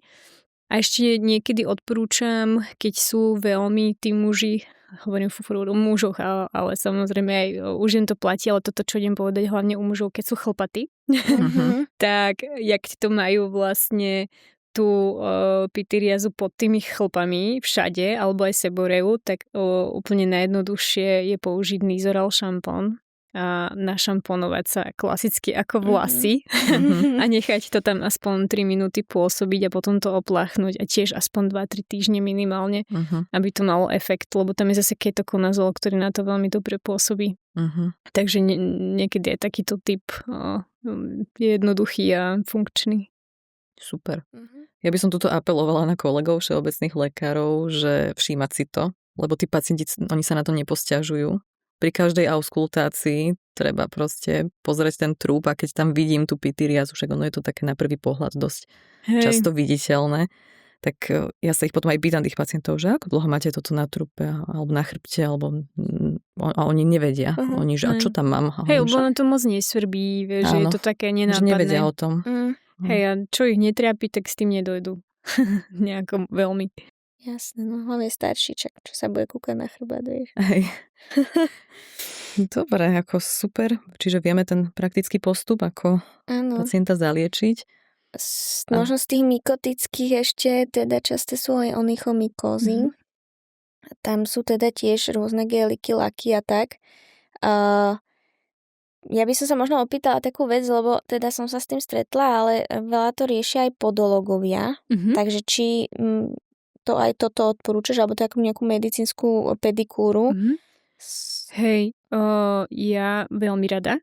A ešte niekedy odporúčam, keď sú veľmi tí muži, hovorím o mužoch, ale samozrejme aj u žien to platí, ale toto, čo idem povedať, hlavne u mužov, keď sú chlpatí, tak jak to majú vlastne tú pityriazu pod tými chlpami všade, alebo aj seboreu, tak úplne najjednoduchšie je použiť Nizoral šampón a našamponovať sa klasicky ako vlasy a nechať to tam aspoň 3 minúty pôsobiť a potom to opláchnuť a tiež aspoň 2-3 týždne minimálne, aby to malo efekt, lebo tam je zase ketokonazol, ktorý na to veľmi dobre pôsobí. Takže niekedy aj takýto typ je jednoduchý a funkčný. Super. Ja by som tuto apelovala na kolegov všeobecných lekárov, že všímať si to, lebo tí pacienti, oni sa na to neposťažujú. Pri každej auskultácii treba proste pozrieť ten trúp a keď tam vidím tú pityriazu, však ono je to také na prvý pohľad dosť často viditeľné, tak ja sa ich potom aj pýtam tých pacientov, že ako dlho máte toto na trupe alebo na chrbte, alebo a oni nevedia. Oni, že a čo tam mám? Hej, lebo ono to moc nesvrbí, že je to také nenápadné. Že nevedia o tom. Hej, a čo ich netrápi, tak s tým nedojdu. Nejako veľmi. Jasné, no hlavne staršíček, čo sa bude kúkať na chrbát, vieš. Hej. Dobre, ako super. Čiže vieme ten praktický postup, ako pacienta zaliečiť. Možno z tých mykotických ešte, teda časté sú aj onychomykózy. Tam sú teda tiež rôzne geliky, laky a tak. Ja by som sa možno opýtala takú vec, lebo teda som sa s tým stretla, ale veľa to riešia aj podológovia. Takže či to aj toto odporúčaš, alebo takú nejakú medicínsku pedikúru? Hej, ja veľmi rada.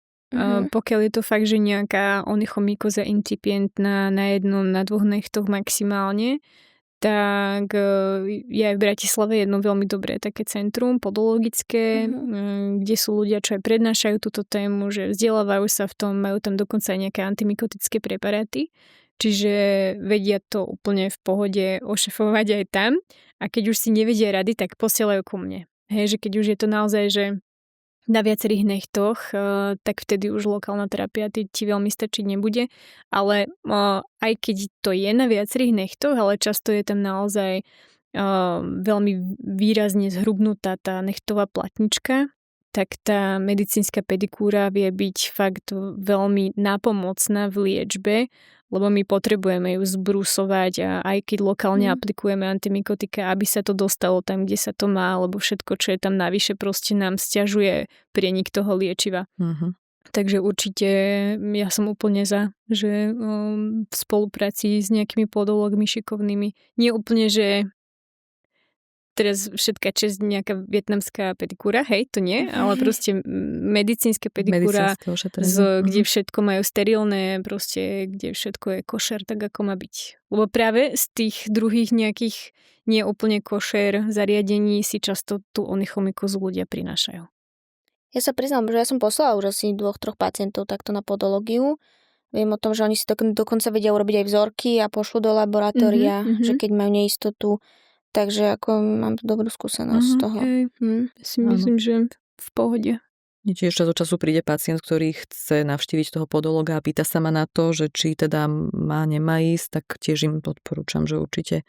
Pokiaľ je to fakt, že nejaká onychomykoza incipientná na 1, na 2 nechtoch maximálne, tak je aj v Bratislave jedno veľmi dobré také centrum podologické, kde sú ľudia, čo aj prednášajú túto tému, že vzdelávajú sa v tom, majú tam dokonca aj nejaké antimykotické preparáty, čiže vedia to úplne v pohode ošefovať aj tam a keď už si nevedia rady, tak posielajú ku mne. Hej, že keď už je to naozaj, že na viacerých nechtoch, tak vtedy už lokálna terapia ti veľmi stačiť nebude. Ale aj keď to je na viacerých nechtoch, ale často je tam naozaj veľmi výrazne zhrubnutá tá nechtová platnička, tak tá medicínska pedikúra vie byť fakt veľmi nápomocná v liečbe, lebo my potrebujeme ju zbrusovať a aj keď lokálne aplikujeme antimykotika, aby sa to dostalo tam, kde sa to má, lebo všetko, čo je tam navyše, proste nám sťažuje prienik toho liečiva. Takže určite ja som úplne za, že v spolupráci s nejakými podológmi šikovnými. Nie úplne, že teraz všetká časť nejaká vietnamská pedikúra, hej, to nie, ale proste medicínska pedikúra, kde všetko majú sterilné, proste, kde všetko je košer, tak ako má byť. Lebo práve z tých druhých nejakých nie úplne košer zariadení si často tú onychomykozu ľudia prinášajú. Ja sa priznám, že ja som poslala už asi 2-3 pacientov takto na podológiu. Viem o tom, že oni si dokonca vedia urobiť aj vzorky a pošlu do laboratória, že keď majú neistotu. Takže ako mám dobrú skúsenosť z toho. Ja si myslím, že v pohode. Tiež čas od času príde pacient, ktorý chce navštíviť toho podológa a pýta sa ma na to, že či teda nemá ísť, tak tiež im odporúčam, že určite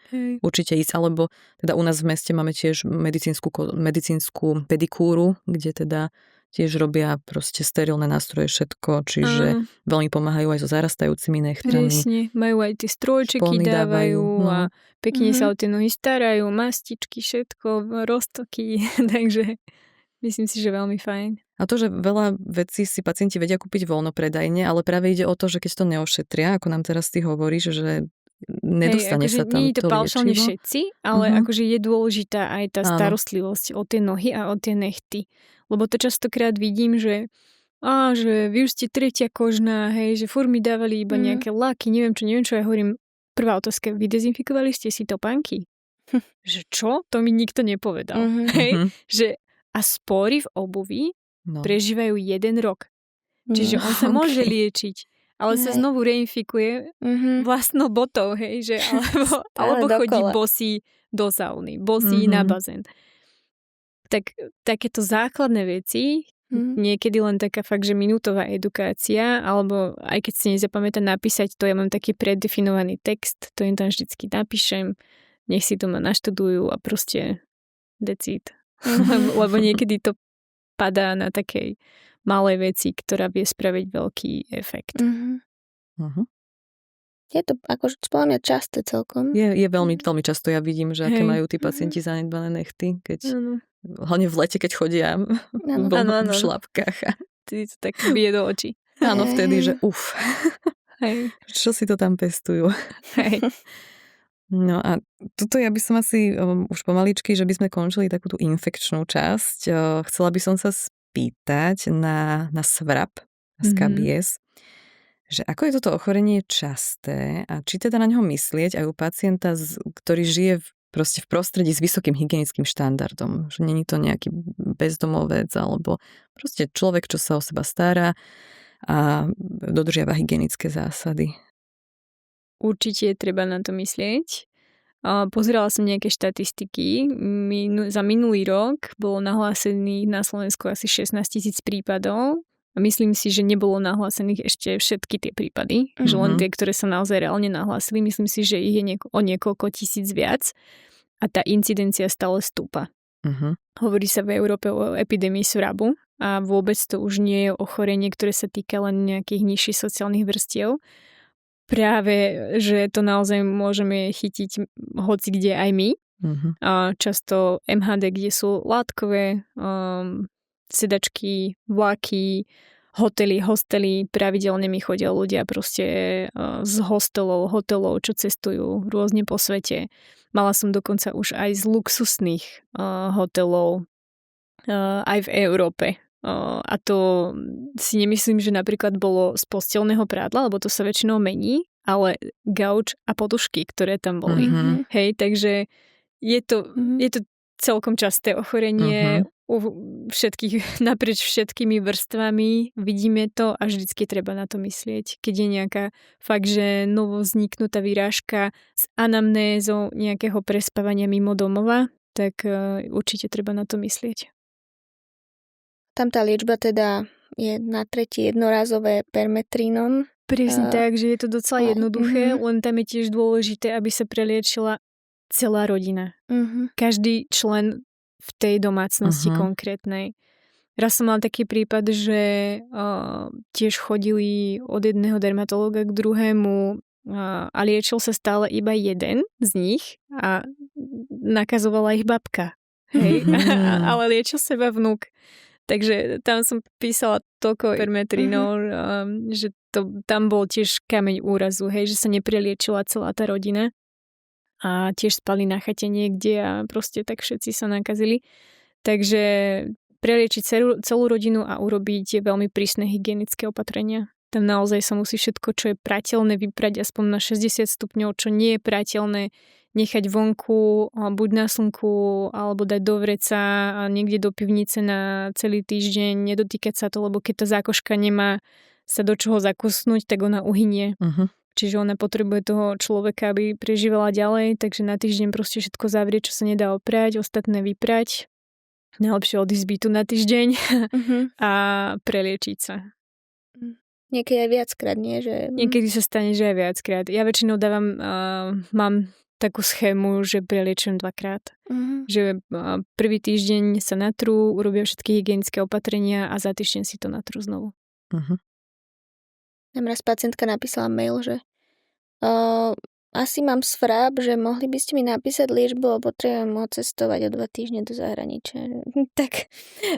ísť. Alebo teda u nás v meste máme tiež medicínsku pedikúru, kde teda tiež robia proste sterilné nástroje, všetko, čiže veľmi pomáhajú aj so zarastajúcimi nechtami. Presne, majú aj tie strojčeky, dávajú a pekne sa o tie nohy starajú, mastičky, všetko, roztoky, takže myslím si, že veľmi fajn. A to, že veľa vecí si pacienti vedia kúpiť voľnopredajne, ale práve ide o to, že keď to neošetria, ako nám teraz ty hovoríš, že nedostane sa tam nie je to paušálne všetci, ale akože je dôležitá aj tá starostlivosť o tie nohy a o tie nechty. Lebo to častokrát vidím, že vy už ste tretia kožná, hej, že furt mi dávali iba nejaké laky, neviem čo, ja hovorím, prvá otázka, vy dezinfikovali ste si topánky? Že čo? To mi nikto nepovedal. Hej? Že a spory v obuvi prežívajú 1 rok. Čiže on sa môže liečiť, ale sa znovu reinfikuje vlastnou botou, hej, že alebo chodí bosý do sauny, bosý na bazén. Tak takéto základné veci, niekedy len taká fakt, že minútová edukácia, alebo aj keď si nezapamätá napísať to, ja mám taký predefinovaný text, to im tam vždycky napíšem, nech si to ma naštudujú a proste decid. Lebo niekedy to padá na takej malej veci, ktorá vie spraviť veľký efekt. Je to akože podľa mňa časté celkom. Je veľmi, veľmi často, ja vidím, že aké majú tí pacienti zanedbané nechty, keď hlavne v lete, keď chodia v šlapkách. Ty to tak bije do očí. Áno, vtedy, že čo si to tam pestujú. No a tuto ja by som asi už pomaličky, že by sme končili takú tú infekčnú časť. Chcela by som sa spýtať na SVRAP, skabies, že ako je toto ochorenie časté a či teda na ňo myslieť aj u pacienta, ktorý žije proste v prostredí s vysokým hygienickým štandardom. Že není to nejaký bezdomovec alebo proste človek, čo sa o seba stará a dodržiava hygienické zásady. Určite treba na to myslieť. Pozerala som nejaké štatistiky. Za minulý rok bolo nahlásených na Slovensku asi 16 000 prípadov. A myslím si, že nebolo nahlásených ešte všetky tie prípady. Že len tie, ktoré sa naozaj reálne nahlásili. Myslím si, že ich je o niekoľko tisíc viac. A tá incidencia stále stúpa. Hovorí sa v Európe o epidémii SVRABu. A vôbec to už nie je ochorenie, ktoré sa týka len nejakých nižších sociálnych vrstiev. Práve, že to naozaj môžeme chytiť hoci kde aj my. A často MHD, kde sú látkové sedačky, vlaky, hostely, pravidelne mi chodia ľudia proste z hotelov, čo cestujú rôzne po svete. Mala som dokonca už aj z luxusných hotelov aj v Európe. A to si nemyslím, že napríklad bolo z posteľného prádla, lebo to sa väčšinou mení, ale gauč a podušky, ktoré tam boli. Hej, takže je to celkom časté ochorenie u všetkých, naprieč všetkými vrstvami. Vidíme to a vždycky treba na to myslieť. Keď je nejaká fakt, že novovzniknutá vyrážka s anamnézou nejakého prespávania mimo domova, tak určite treba na to myslieť. Tam tá liečba teda je na tretie jednorázové permetrinom. Presne tak, že je to docela jednoduché, len tam je tiež dôležité, aby sa preliečila celá rodina. Každý člen v tej domácnosti konkrétnej. Raz som mala taký prípad, že tiež chodili od jedného dermatológa k druhému a liečil sa stále iba jeden z nich a nakazovala ich babka. Hej? Ale liečil seba vnuk. Takže tam som písala toľko permetrinov, že tam bol tiež kameň úrazu, hej, že sa nepreliečila celá tá rodina a tiež spali na chate niekde a proste tak všetci sa nakazili. Takže preliečiť celú rodinu a urobiť veľmi prísne hygienické opatrenia. Tam naozaj sa musí všetko, čo je prateľné, vyprať aspoň na 60 stupňov, čo nie je prateľné, nechať vonku, buď na slnku, alebo dať do vreca a niekde do pivnice na celý týždeň, nedotýkať sa to, lebo keď tá zákožka nemá sa do čoho zakusnúť, tak ona uhynie. Čiže ona potrebuje toho človeka, aby prežívala ďalej, takže na týždeň proste všetko zavrieť, čo sa nedá oprať, ostatné vyprať. Najlepšie odísť bytu na týždeň a preliečiť sa. Niekedy aj viackrát, nie? Že... Niekedy sa stane, že aj viackrát. Ja väčšinou mám takú schému, že preliečujem 2-krát. Že prvý týždeň sa natrú, urobia všetky hygienické opatrenia a za týždeň si to natrú znovu. Nám raz pacientka napísala mail, že asi mám svrab, že mohli by ste mi napísať liečbu, lebo potrebujem cestovať o 2 týždne do zahraničia. Tak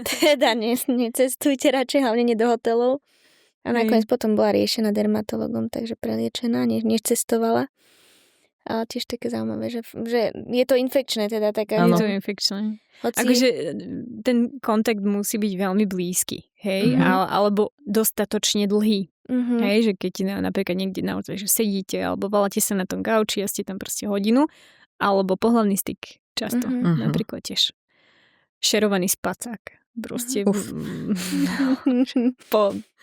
teda necestujte radšej, hlavne nie do hotelov. A nakoniec potom bola riešená dermatologom, takže preliečená, než cestovala. Ale tiež také zaujímavé, že je to infekčné teda. Je to infekčné. Akože ten kontakt musí byť veľmi blízky, hej? Alebo dostatočne dlhý. Hej, že keď napríklad niekde naozaj, že sedíte alebo valáte sa na tom gauči a ste tam proste hodinu, alebo pohlavný styk často, napríklad tiež. Šerovaný spacák. Proste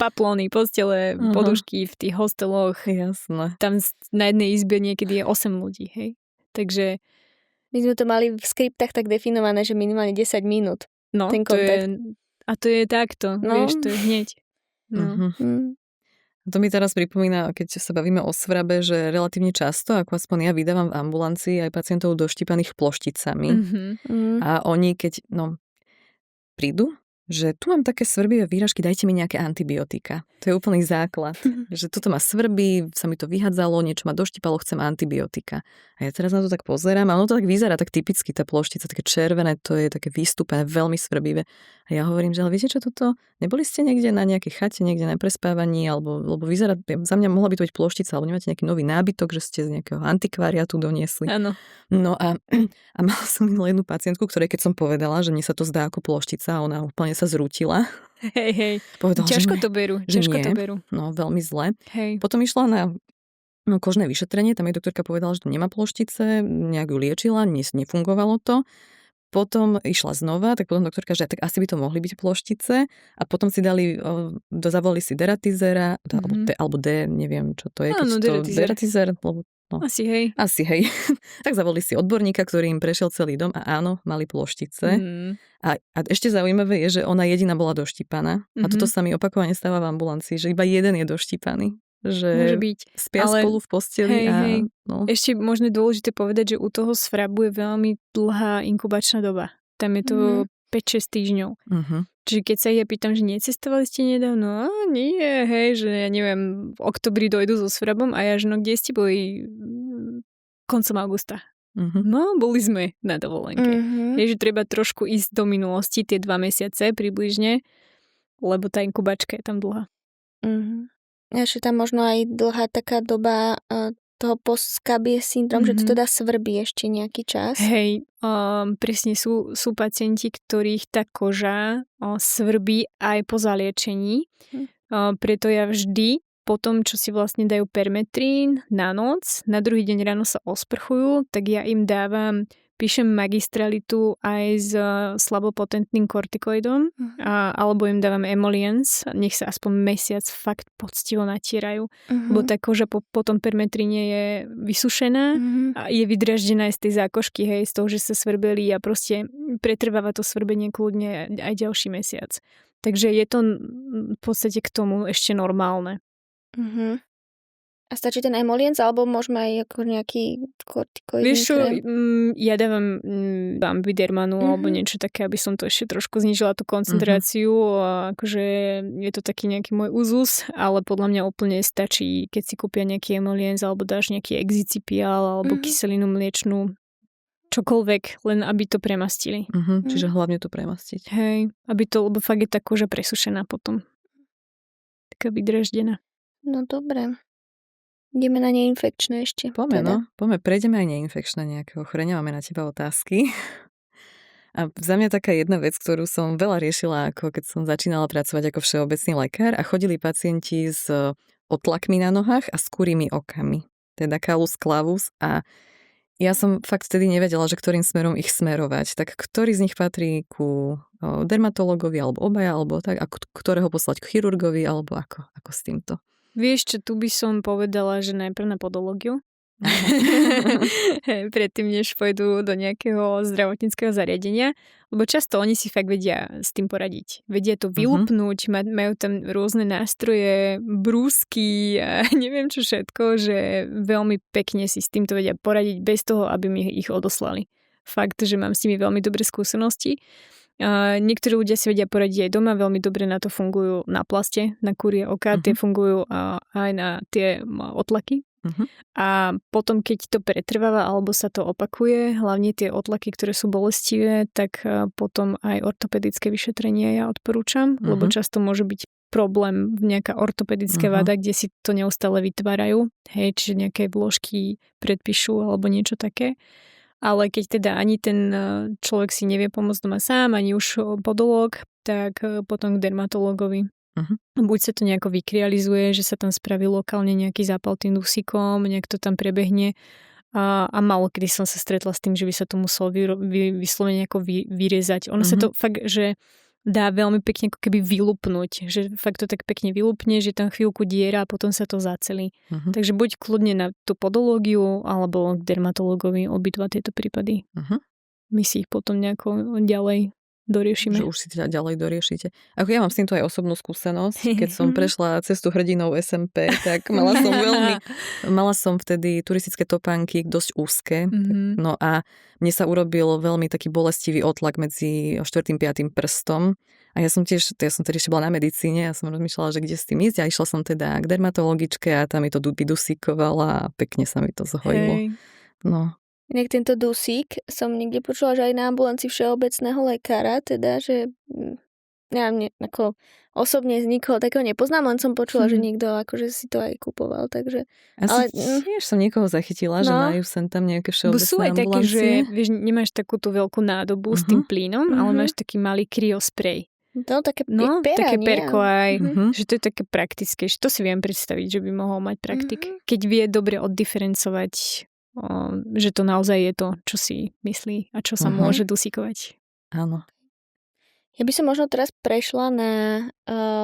paplóny, postele, podušky v tých hosteloch. Jasné. Tam na jednej izbe niekedy je 8 ľudí, hej. Takže my sme to mali v skriptách tak definované, že minimálne 10 minút. No, ten kontakt. To je takto, vieš, to je hneď. No. To mi teraz pripomína, keď sa bavíme o svrabe, že relatívne často, ako aspoň ja vydávam v ambulancii aj pacientov doštípaných plošticami. A oni, keď prídu, že tu mám také svrbivé výražky, dajte mi nejaké antibiotika. To je úplný základ. Že toto ma svrbí, sa mi to vyhadzalo, niečo ma doštípalo, chcem antibiotika. A ja teraz na to tak pozerám a ono to tak vyzerá tak typicky, tá ploštica, také červené, to je také vystúpené, veľmi svrbivé. A ja hovorím, že ale viete čo toto? Neboli ste niekde na nejakej chate, niekde na prespávaní, lebo vyzerá, za mňa mohla by to byť ploštica, alebo nemáte nejaký nový nábytok, že ste z nejakého antikváriatu doniesli. Áno. No a mala som jednu pacientku, ktorej keď som povedala, že mne sa to zdá ako ploštica, ona úplne sa zrútila. Hej. Povedala, ťažko to berú. No, veľmi zle. Hej. Potom išla na kožné vyšetrenie, tam jej doktorka povedala, že to nemá ploštice, nejak ju liečila, nefungovalo to. Potom išla znova, tak potom doktorka, že tak asi by to mohli byť ploštice a potom si dali, zavolali si deratizera, alebo neviem, čo to je. Áno, deratizer. Asi hej. Tak zavolali si odborníka, ktorý im prešiel celý dom a áno, mali ploštice. A ešte zaujímavé je, že ona jediná bola doštípaná. A toto sa mi opakovane stáva v ambulancii, že iba jeden je doštípaný. Že môže byť. Spia spolu v posteli. Hej. Ešte možno dôležité povedať, že u toho svrabu je veľmi dlhá inkubačná doba. Tam je to 5-6 týždňov. Čiže keď sa ja pýtam, že necestovali ste nedávno? Nie, hej, že ja neviem, v oktobri dojdu so svrabom a ja, že kde ste boli koncom augusta? No, boli sme na dovolenke. Je, že treba trošku ísť do minulosti, tie 2 mesiace približne, lebo tá inkubačka je tam dlhá. Ešte tam možno aj dlhá taká doba toho postskabie syndrom, že to teda svrbí ešte nejaký čas. Hej, presne sú pacienti, ktorých tá koža svrbí aj po zaliečení. Preto ja vždy po tom, čo si vlastne dajú permetrín na noc, na druhý deň ráno sa osprchujú, tak ja im píšem magistralitu aj s slabopotentným kortikoidom, alebo im dávam emollients, nech sa aspoň mesiac fakt poctivo natierajú, lebo tá koža po tom permetríne je vysušená a je vydraždená aj z tej zákožky, hej, z toho, že sa svrbeli a proste pretrváva to svrbenie kľudne aj ďalší mesiac. Takže je to v podstate k tomu ešte normálne. A stačí ten emolienc, alebo môžeme aj ako nejaký kortikoidný krém? Vieš čo, ja dávam ambidermanu alebo niečo také, aby som to ešte trošku znížila tú koncentráciu. Akože je to taký nejaký môj úzus, ale podľa mňa úplne stačí, keď si kúpia nejaký emolienc alebo dáš nejaký exicipial alebo kyselinu mliečnú, čokoľvek, len aby to premastili. Čiže hlavne to premastiť. Hej, lebo fakt je tá koža presušená potom. Taká vydraždená. No dobre. Ideme na neinfekčné ešte. Poďme, prejdeme aj neinfekčné nejaké ochorenia. Máme na teba otázky. A za mňa taká jedna vec, ktorú som veľa riešila, ako keď som začínala pracovať ako všeobecný lekár a chodili pacienti s otlakmi na nohách a s kurými okami. Teda callus clavus a ja som fakt vtedy nevedela, že ktorým smerom ich smerovať. Tak ktorý z nich patrí ku dermatologovi alebo obaja, alebo tak, a ktorého poslať k chirurgovi, alebo ako s týmto? Vieš čo, tu by som povedala, že najprv na podológiu. Predtým, než pôjdu do nejakého zdravotníckeho zariadenia. Lebo často oni si fakt vedia s tým poradiť. Vedia to vylupnúť, majú tam rôzne nástroje, brúsky a neviem čo všetko, že veľmi pekne si s týmto vedia poradiť bez toho, aby mi ich odoslali. Fakt, že mám s nimi veľmi dobré skúsenosti. Niektorí ľudia si vedia poradiť aj doma, veľmi dobre na to fungujú na plaste, na kurie oka, tie fungujú aj na tie otlaky, A potom, keď to pretrváva alebo sa to opakuje, hlavne tie otlaky, ktoré sú bolestivé, tak potom aj ortopedické vyšetrenie ja odporúčam, lebo často môže byť problém nejaká ortopedická vada, kde si to neustále vytvárajú, hej, čiže nejaké vložky predpíšu alebo niečo také. Ale keď teda ani ten človek si nevie pomôcť doma sám, ani už podológ, tak potom k dermatológovi. Buď sa to nejako vykrializuje, že sa tam spraví lokálne nejaký zápal tým dusíkom, nejak to tam prebehne a málo kedy som sa stretla s tým, že by sa to muselo vyslovene nejako vyrezať. Ono sa to fakt, že dá veľmi pekne ako keby vylupnúť, že fakt to tak pekne vylupne, že tam chvíľku diera a potom sa to zacelí. Takže buď kľudne na tú podológiu alebo k dermatológovi obidva tieto prípady. My si ich potom nejako ďalej doriešime. Že už si teda ďalej doriešite. Ako ja mám s týmto aj osobnú skúsenosť. Keď som prešla cestu hrdinou SMP, tak mala som vtedy turistické topánky dosť úzke. No a mne sa urobil veľmi taký bolestivý otlak medzi 4. 5. prstom. A ja som tedy ešte bola na medicíne a som rozmýšľala, že kde s tým ísť. A išla som teda k dermatologičke a tam mi to vydusíkovala a pekne sa mi to zhojilo. No. Inak tento dusík som niekde počula, že aj na ambulancii všeobecného lekára, teda, že ja ako osobne z nikoho takého nepoznám, len som počula, že niekto akože si to aj kupoval, takže... Ale tiež som niekoho zachytila, že majú sem tam nejaké všeobecné ambulancie. Sú aj také, že vieš, nemáš takú tú veľkú nádobu s tým plynom, ale máš taký malý kryosprej. No, také pera, také perko aj, že to je také praktické, že to si viem predstaviť, že by mohol mať praktik. Keď vie dobre oddiferencovať, že to naozaj je to, čo si myslí a čo sa môže dusíkovať. Áno. Ja by som možno teraz prešla na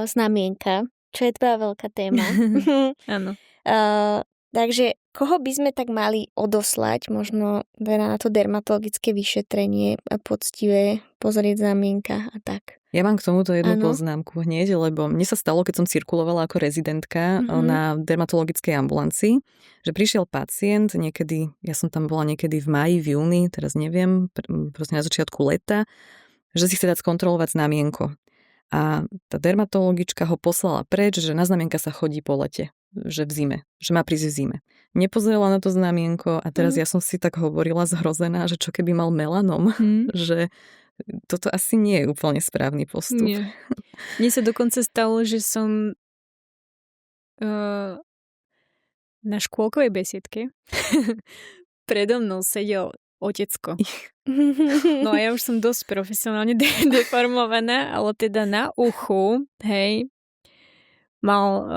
znamienka, čo je tvoja veľká téma. Áno. Takže koho by sme tak mali odoslať možno na to dermatologické vyšetrenie a poctivé pozrieť znamienka a tak? Ja mám k tomuto jednu poznámku hneď, lebo mne sa stalo, keď som cirkulovala ako rezidentka na dermatologickej ambulancii, že prišiel pacient niekedy, ja som tam bola niekedy v máji, v júni, teraz neviem, proste na začiatku leta, že si chce dať skontrolovať znamienko. A tá dermatologička ho poslala preč, že na znamienka sa chodí po lete, že v zime, že má prísť v zime. Nepozrela na to znamienko a teraz ja som si tak hovorila zhrozená, že čo keby mal melanom, že toto asi nie je úplne správny postup. Nie. Mne sa dokonca stalo, že som na škôlkovej besiedke predo mnou sedel otecko. No a ja už som dosť profesionálne deformovaná, ale teda na uchu, hej, mal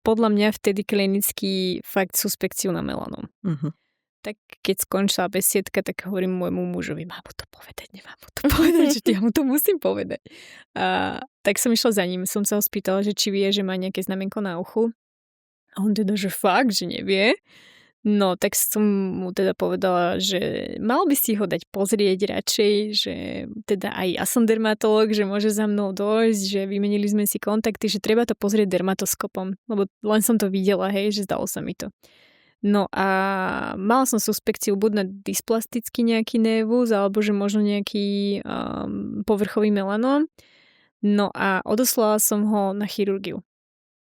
podľa mňa vtedy klinický fakt suspekciu na melanom. Tak keď skončila besiedka, tak hovorím môjmu mužovi, mám mu to povedať, nemám mu to povedať, že ja mu to musím povedať. Tak som išla za ním, som sa ho spýtala, že či vie, že má nejaké znamienko na uchu. A on teda, že fakt, že nevie. No, tak som mu teda povedala, že mal by si ho dať pozrieť radšej, že teda aj ja som dermatológ, že môže za mnou dojsť, že vymenili sme si kontakty, že treba to pozrieť dermatoskopom, lebo len som to videla, hej, že zdalo sa mi to. No a mala som suspekciu buď na dysplastický nejaký névus, alebo že možno nejaký povrchový melanóm. No a odoslala som ho na chirurgiu.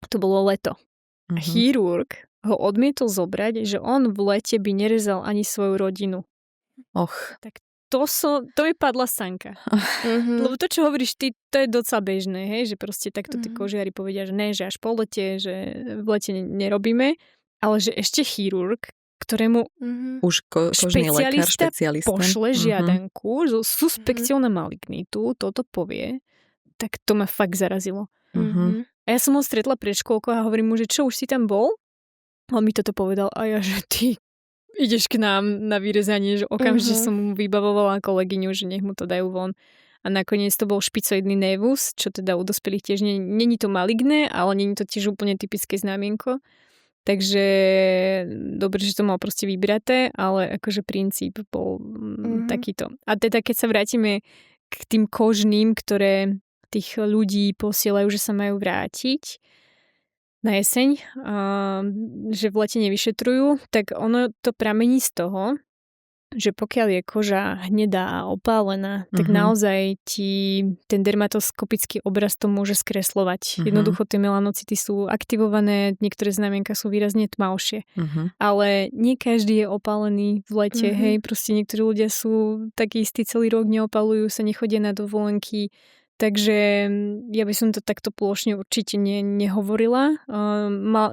To bolo leto. A chirurg ho odmietol zobrať, že on v lete by nerezal ani svoju rodinu. Tak to mi padla sanka. Lebo to, čo hovoríš ty, to je docela bežné, hej? Že proste takto tí kožiari povedia, že ne, že až po lete, že v lete nerobíme. Ale že ešte chirurg, ktorému už kožný lekár, špecialista pošle žiadanku so suspekciou na malignitu, toto povie, tak to ma fakt zarazilo. A ja som ho stretla pred škôlkou a hovorím mu, že čo, už si tam bol? A on mi toto povedal a ja, že ty ideš k nám na vyrezanie, že okamžite som mu vybavovala kolegyňu, že nech mu to dajú von. A nakoniec to bol špicoidný névus, čo teda u dospelých tiež není to maligné, ale není to tiež úplne typické znamienko. Takže dobre, že to mal proste vybraté, ale akože princíp bol takýto. A teda keď sa vrátime k tým kožným, ktoré tých ľudí posielajú, že sa majú vrátiť na jeseň, že v lete nevyšetrujú, tak ono to pramení z toho, že pokiaľ je koža hnedá a opálená, tak naozaj ti ten dermatoskopický obraz to môže skreslovať. Jednoducho tie melanocity sú aktivované, niektoré znamienka sú výrazne tmavšie. Ale nie každý je opálený v lete, hej, proste niektorí ľudia sú takí istí celý rok, neopalujú sa, nechodia na dovolenky. Takže ja by som to takto plošne určite nehovorila.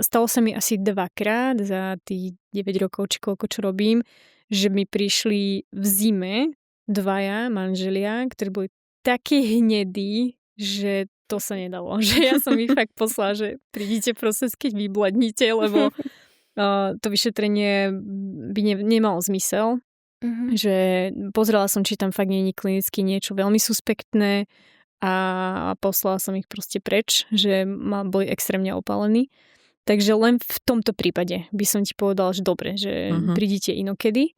Stalo sa mi asi 2-krát za tých 9 rokov, či koľko čo robím, že mi prišli v zime 2 manželia, ktorí boli takí hnedí, že to sa nedalo. Že ja som ich fakt poslala, že prídite prosím, keď vyblednite, lebo to vyšetrenie by nemalo zmysel. Že pozrela som, či tam fakt nie je klinicky niečo veľmi suspektné a poslala som ich proste preč, že boli extrémne opálení. Takže len v tomto prípade by som ti povedala, že dobre, že prídite inokedy,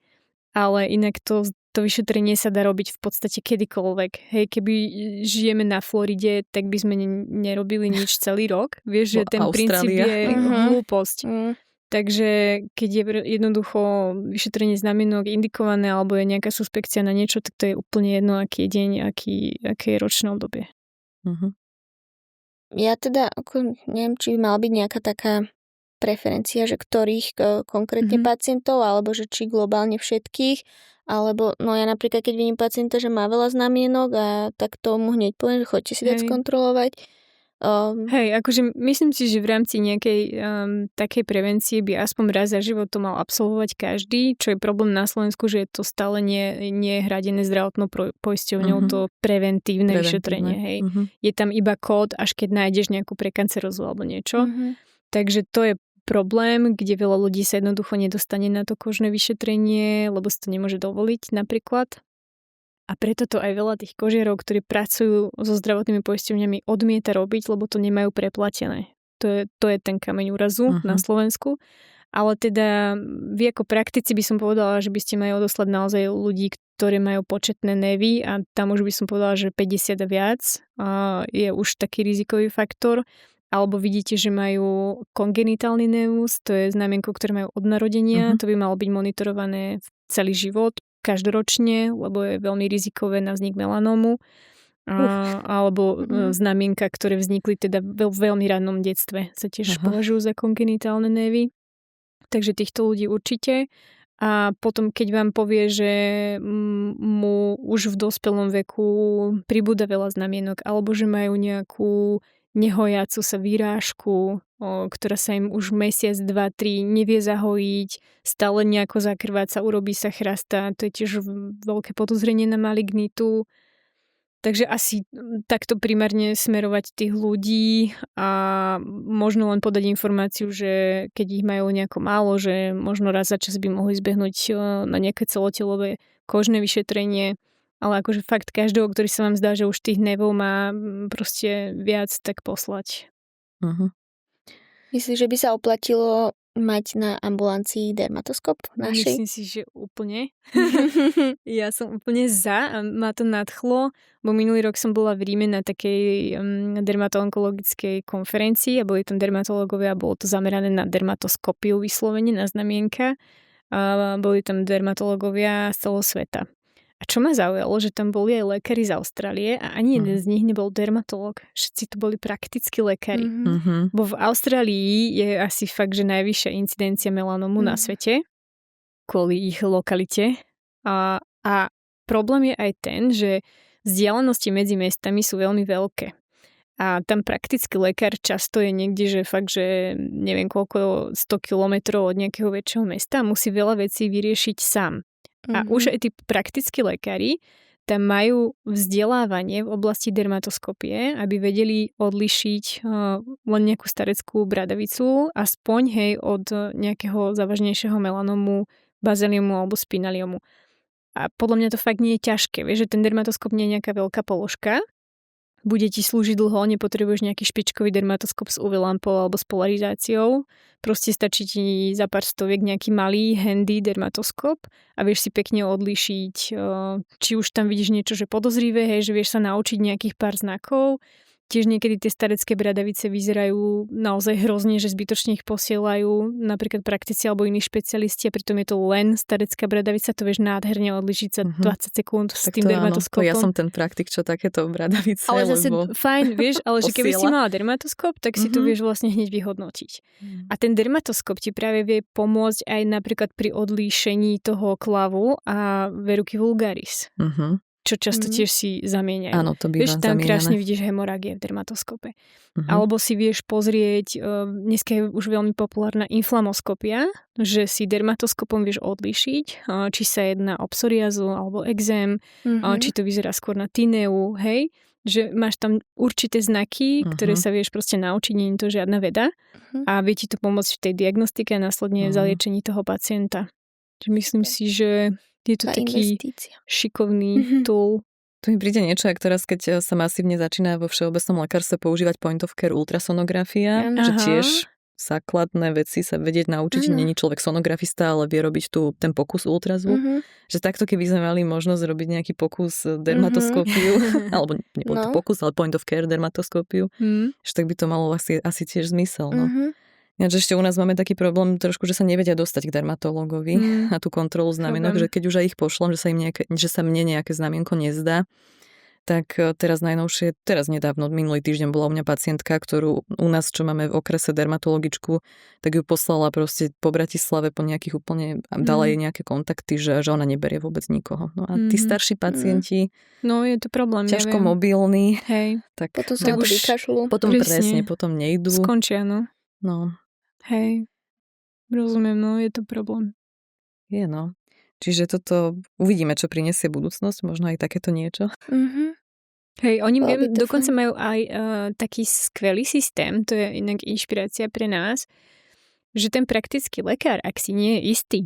ale inak to vyšetrenie sa dá robiť v podstate kedykoľvek. Hej, keby žijeme na Floride, tak by sme nerobili nič celý rok. Vieš, že ten princíp je hlúposť. Takže keď je jednoducho vyšetrenie znamienok indikované alebo je nejaká suspekcia na niečo, tak to je úplne jedno, aký je deň, aké je ročné obdobie. Ja teda neviem, či by mala byť nejaká taká preferencia, že ktorých konkrétne pacientov, alebo že či globálne všetkých, alebo no ja napríklad, keď vidím pacienta, že má veľa znamienok a tak tomu hneď poviem, že choďte si dať skontrolovať. Hej, akože myslím si, že v rámci nejakej takej prevencie by aspoň raz za život to mal absolvovať každý, čo je problém na Slovensku, že je to stále nie je hradené zdravotnou poisťovňou to preventívne vyšetrenie. Hej. Je tam iba kód, až keď nájdeš nejakú prekancerózu alebo niečo. Takže to je problém, kde veľa ľudí sa jednoducho nedostane na to kožné vyšetrenie, lebo si to nemôže dovoliť napríklad. A preto to aj veľa tých kožiarov, ktorí pracujú so zdravotnými poisťovňami, odmieta robiť, lebo to nemajú preplatené. To je ten kameň úrazu na Slovensku. Ale teda vy ako praktici by som povedala, že by ste mali odoslať naozaj ľudí, ktorí majú početné nevy a tam už by som povedala, že 50 a viac je už taký rizikový faktor. Alebo vidíte, že majú kongenitálny nevus, to je znamienko, ktoré majú od narodenia, to by malo byť monitorované celý život, každoročne, lebo je veľmi rizikové na vznik melanómu. Alebo znamienka, ktoré vznikli teda v veľmi rannom detstve, sa tiež považujú za kongenitálne nevy. Takže týchto ľudí určite. A potom, keď vám povie, že mu už v dospelom veku pribúda veľa znamienok, alebo že majú nejakú nehojacu sa výrážku, ktorá sa im už mesiac, 2, 3 nevie zahojiť, stále nejako zakrváca, urobí sa chrasta, to je tiež veľké podozrenie na malignitu. Takže asi takto primárne smerovať tých ľudí a možno len podať informáciu, že keď ich majú nejako málo, že možno raz za čas by mohli zbehnúť na nejaké celotelové kožné vyšetrenie. Ale akože fakt každého, ktorý sa vám zdá, že už tých nevov má proste viac, tak poslať. Myslíš, že by sa oplatilo mať na ambulancii dermatoskop našej? Myslím si, že úplne. Ja som úplne za a ma to nadchlo, bo minulý rok som bola v Ríme na takej dermatoonkologickej konferencii a boli tam dermatológovia a bolo to zamerané na dermatoskopiu vyslovene, na znamienka. A boli tam dermatológovia z celého sveta. A čo ma zaujalo, že tam boli aj lekári z Austrálie a ani jeden z nich nebol dermatológ. Všetci to boli praktickí lekári. Bo v Austrálii je asi fakt, že najvyššia incidencia melanomu na svete kvôli ich lokalite. A problém je aj ten, že vzdialenosti medzi mestami sú veľmi veľké. A tam praktický lekár často je niekde, že fakt, že neviem koľko 100 kilometrov od nejakého väčšieho mesta musí veľa vecí vyriešiť sám. A už aj tí praktickí lekári tam majú vzdelávanie v oblasti dermatoskopie, aby vedeli odlišiť len nejakú stareckú bradavicu, aspoň hej od nejakého závažnejšieho melanomu, bazéliomu alebo spinaliomu. A podľa mňa to fakt nie je ťažké. Vieš, že ten dermatoskop nie je nejaká veľká položka. Bude ti slúžiť dlho, nepotrebuješ nejaký špičkový dermatoskop s UV lampou alebo s polarizáciou. Proste stačí ti za pár stoviek nejaký malý handy dermatoskop a vieš si pekne odlíšiť, či už tam vidíš niečo, že podozrivé, hej, že vieš sa naučiť nejakých pár znakov, tiež niekedy tie starecké bradavice vyzerajú naozaj hrozne, že zbytočne ich posielajú napríklad praktici alebo iní špecialisti a pritom je to len starecká bradavica, to vieš nádherne odlišiť za 20 sekúnd s tým dermatoskopom. Ja som ten praktik, čo takéto bradavice, ale zase fajn, vieš, ale že keby si mala dermatoskop, tak si to vieš vlastne hneď vyhodnotiť. A ten dermatoskop ti práve vie pomôcť aj napríklad pri odlíšení toho klavu a veruky vulgaris. Čo často tiež si zamieňajú. Áno, to býva vieš, tam zamieňané. krásne vidíš hemorágie v dermatoskope. Alebo si vieš pozrieť, dneska je už veľmi populárna inflamoskopia, že si dermatoskopom vieš odlíšiť, či sa jedná o psoriazu alebo exém, či to vyzerá skôr na tineu, hej? Že máš tam určité znaky, ktoré sa vieš proste naučiť, nie je to žiadna veda a vie ti to pomôcť v tej diagnostike a následne zaliečení toho pacienta. Myslím si, že je to taký šikovný tool. Tu mi príde niečo, ako teraz, keď sa masívne začína vo všeobecnom lekárstve používať point of care ultrasonografia, že tiež základné veci sa vedieť naučiť. Není človek sonografista, ale vie robiť ten pokus ultrazvuk. Že takto, keby sme mali možnosť robiť nejaký pokus dermatoskópiu, alebo nebol to pokus, ale point of care dermatoskópiu, že tak by to malo asi tiež zmysel. No. Ináč ešte u nás máme taký problém trošku, že sa nevedia dostať k dermatológovi na tú kontrolu znamienok, že keď už aj ich pošlem, že sa mne nejaké znamienko nezdá, tak teraz nedávno, minulý týždeň bola u mňa pacientka, ktorú u nás, čo máme v okrese dermatologičku, tak ju poslala proste po Bratislave po nejakých úplne, dala jej nejaké kontakty, že ona neberie vôbec nikoho. No a tí starší pacienti, no je to problém, ťažko mobilní, hej. tak potom sa už vykašľú. Potom presne, potom nejdú. Skončia, no. No. Hej, rozumiem, no, je to problém. Je, no. Čiže toto uvidíme, čo prinesie budúcnosť, možno aj takéto niečo. Hej, oni dokonca majú aj taký skvelý systém, to je inak inšpirácia pre nás, že ten praktický lekár, ak si nie je istý,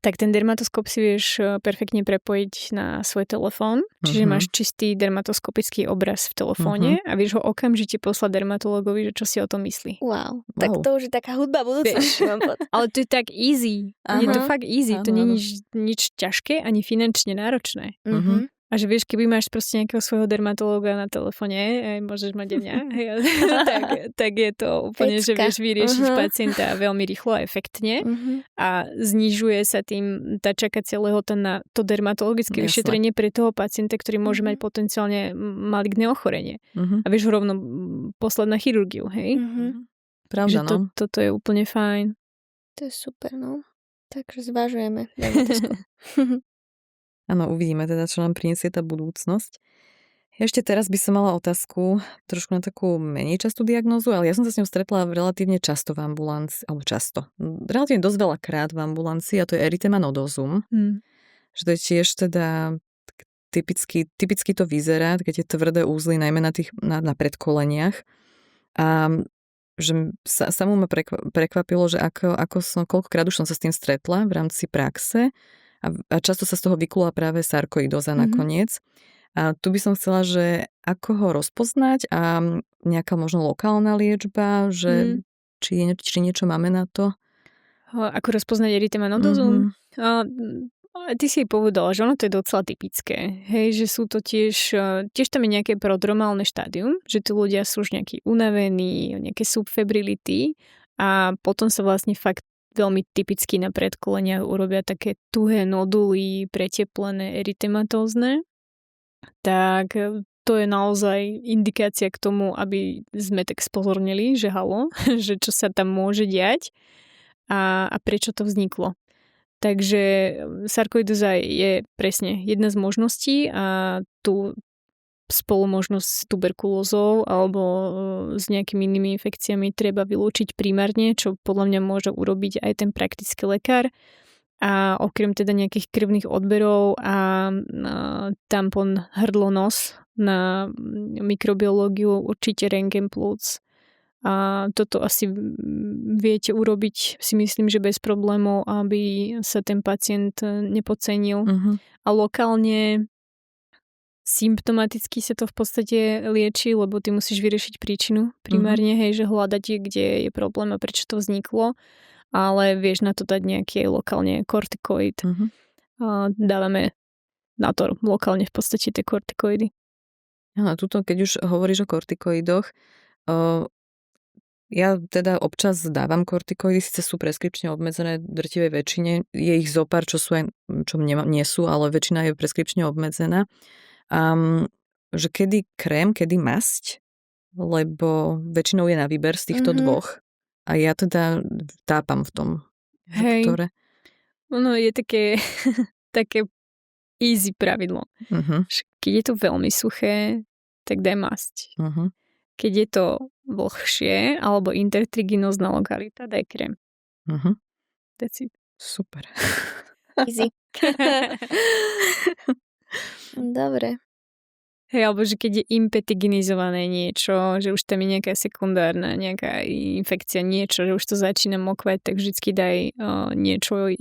tak ten dermatoskop si vieš perfektne prepojiť na svoj telefón, čiže máš čistý dermatoskopický obraz v telefóne a vieš ho okamžite poslať dermatologovi, že čo si o tom myslí. Wow. Tak to už je taká hudba budúcnosti. Ale to je tak easy. Je to fakt easy. To nie je nič ťažké ani finančne náročné. A že vieš, keby máš proste nejakého svojho dermatológa na telefóne, môžeš mať aj mňa, tak je to úplne, že vieš vyriešiť pacienta veľmi rýchlo a efektne a znižuje sa tým tá čakacia lehota na to dermatologické vyšetrenie pre toho pacienta, ktorý môže mať potenciálne maligné ochorenie. A vieš ho rovno poslať na chirurgiu, hej? Pravda, no. Toto je úplne fajn. To je super, no. Takže zvažujeme dermatoskop. Áno, uvidíme teda, čo nám prinesie tá budúcnosť. Ešte teraz by som mala otázku trošku na takú menej častú diagnózu, ale ja som sa s ňou stretla relatívne často v ambulancii, alebo často, relatívne dosť veľa krát v ambulancii a to je erytema nodosum. Že to je tiež teda typicky to vyzerá, keď je tvrdé úzly, najmä na predkoleniach. A že samú ma prekvapilo, že koľkokrát už som sa s tým stretla v rámci praxe. A často sa z toho vyklúla práve sarkoidóza nakoniec. A tu by som chcela, že ako ho rozpoznať a nejaká možno lokálna liečba, že či niečo máme na to. Ako rozpoznať erytema nodosum? Ty si jej povedala, že ono to je docela typické. Hej, že sú to tiež tam je nejaké prodromálne štádium, že tí ľudia sú už nejakí unavení, nejaké subfebrility a potom sa vlastne fakt veľmi typicky na predkoleniach urobia také tuhé noduly, preteplené, erytematózne. Tak to je naozaj indikácia k tomu, aby sme tak spozornili, že halo, že čo sa tam môže diať a prečo to vzniklo. Takže sarkoidóza je presne jedna z možností a tu spolu možno s tuberkulózou alebo s nejakými inými infekciami treba vylúčiť primárne, čo podľa mňa môže urobiť aj ten praktický lekár. A okrem teda nejakých krvných odberov a tampon hrdlo nos na mikrobiológiu určite rentgen plúc. A toto asi viete urobiť, si myslím, že bez problémov, aby sa ten pacient nepodcenil. A lokálne symptomaticky sa to v podstate lieči, lebo ty musíš vyriešiť príčinu primárne, hej, že hľadať, kde je problém a prečo to vzniklo, ale vieš na to dať nejaký lokálne kortikoid. A dávame na to lokálne v podstate tie kortikoidy. Áno, tuto, keď už hovoríš o kortikoidoch, ja teda občas dávam kortikoidy, síce sú preskripčne obmedzené v drtivej väčšine, je ich zopár, čo sú aj, čo nie sú, ale väčšina je preskripčne obmedzená. Že kedy krém, kedy masť, lebo väčšinou je na výber z týchto dvoch. A ja teda tápam v tom, ktoré. Ono je také, také easy pravidlo. Keď je to veľmi suché, tak daj masť. Keď je to vlhšie alebo intertriginózna lokalita, daj krém. That's it. Super. Easy. Dobre. Hej, alebo že keď je impetiginizované niečo, že už tam je nejaká sekundárna, nejaká infekcia, niečo, že už to začína mokvať, tak vždycky daj niečo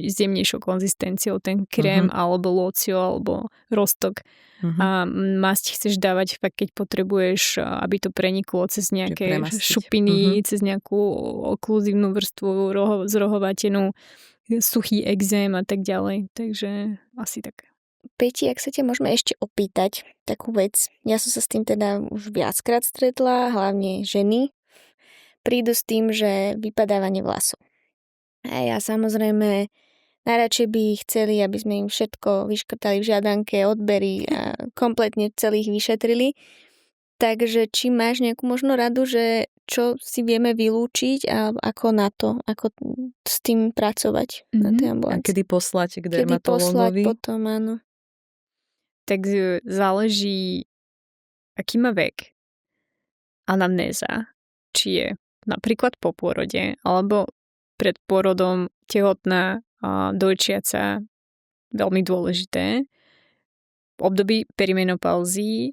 zjemnejšou konzistenciou, ten krém, alebo lócio, alebo roztok. A masť chceš dávať fakt, keď potrebuješ, aby to preniklo cez nejaké šupiny, cez nejakú okluzívnu vrstvu, zrohovatenú, suchý exém a tak ďalej. Takže asi tak. Peti, ak sa ťa môžeme ešte opýtať takú vec. Ja som sa s tým teda už viackrát stretla, hlavne ženy. Prídu s tým, že vypadávanie vlasov. A ja samozrejme najradšej by chceli, aby sme im všetko vyškrtali v žiadanke, odbery a kompletne celých vyšetrili. Takže či máš nejakú možno radu, že čo si vieme vylúčiť a ako na to, ako s tým pracovať na tej ambulancii. A kedy poslať k dermatológovi? Kedy poslať potom, áno. Tak záleží, aký má vek, anamnéza, či je napríklad po pôrode, alebo pred pôrodom tehotná, dojčiaca, veľmi dôležité. V období perimenopauzy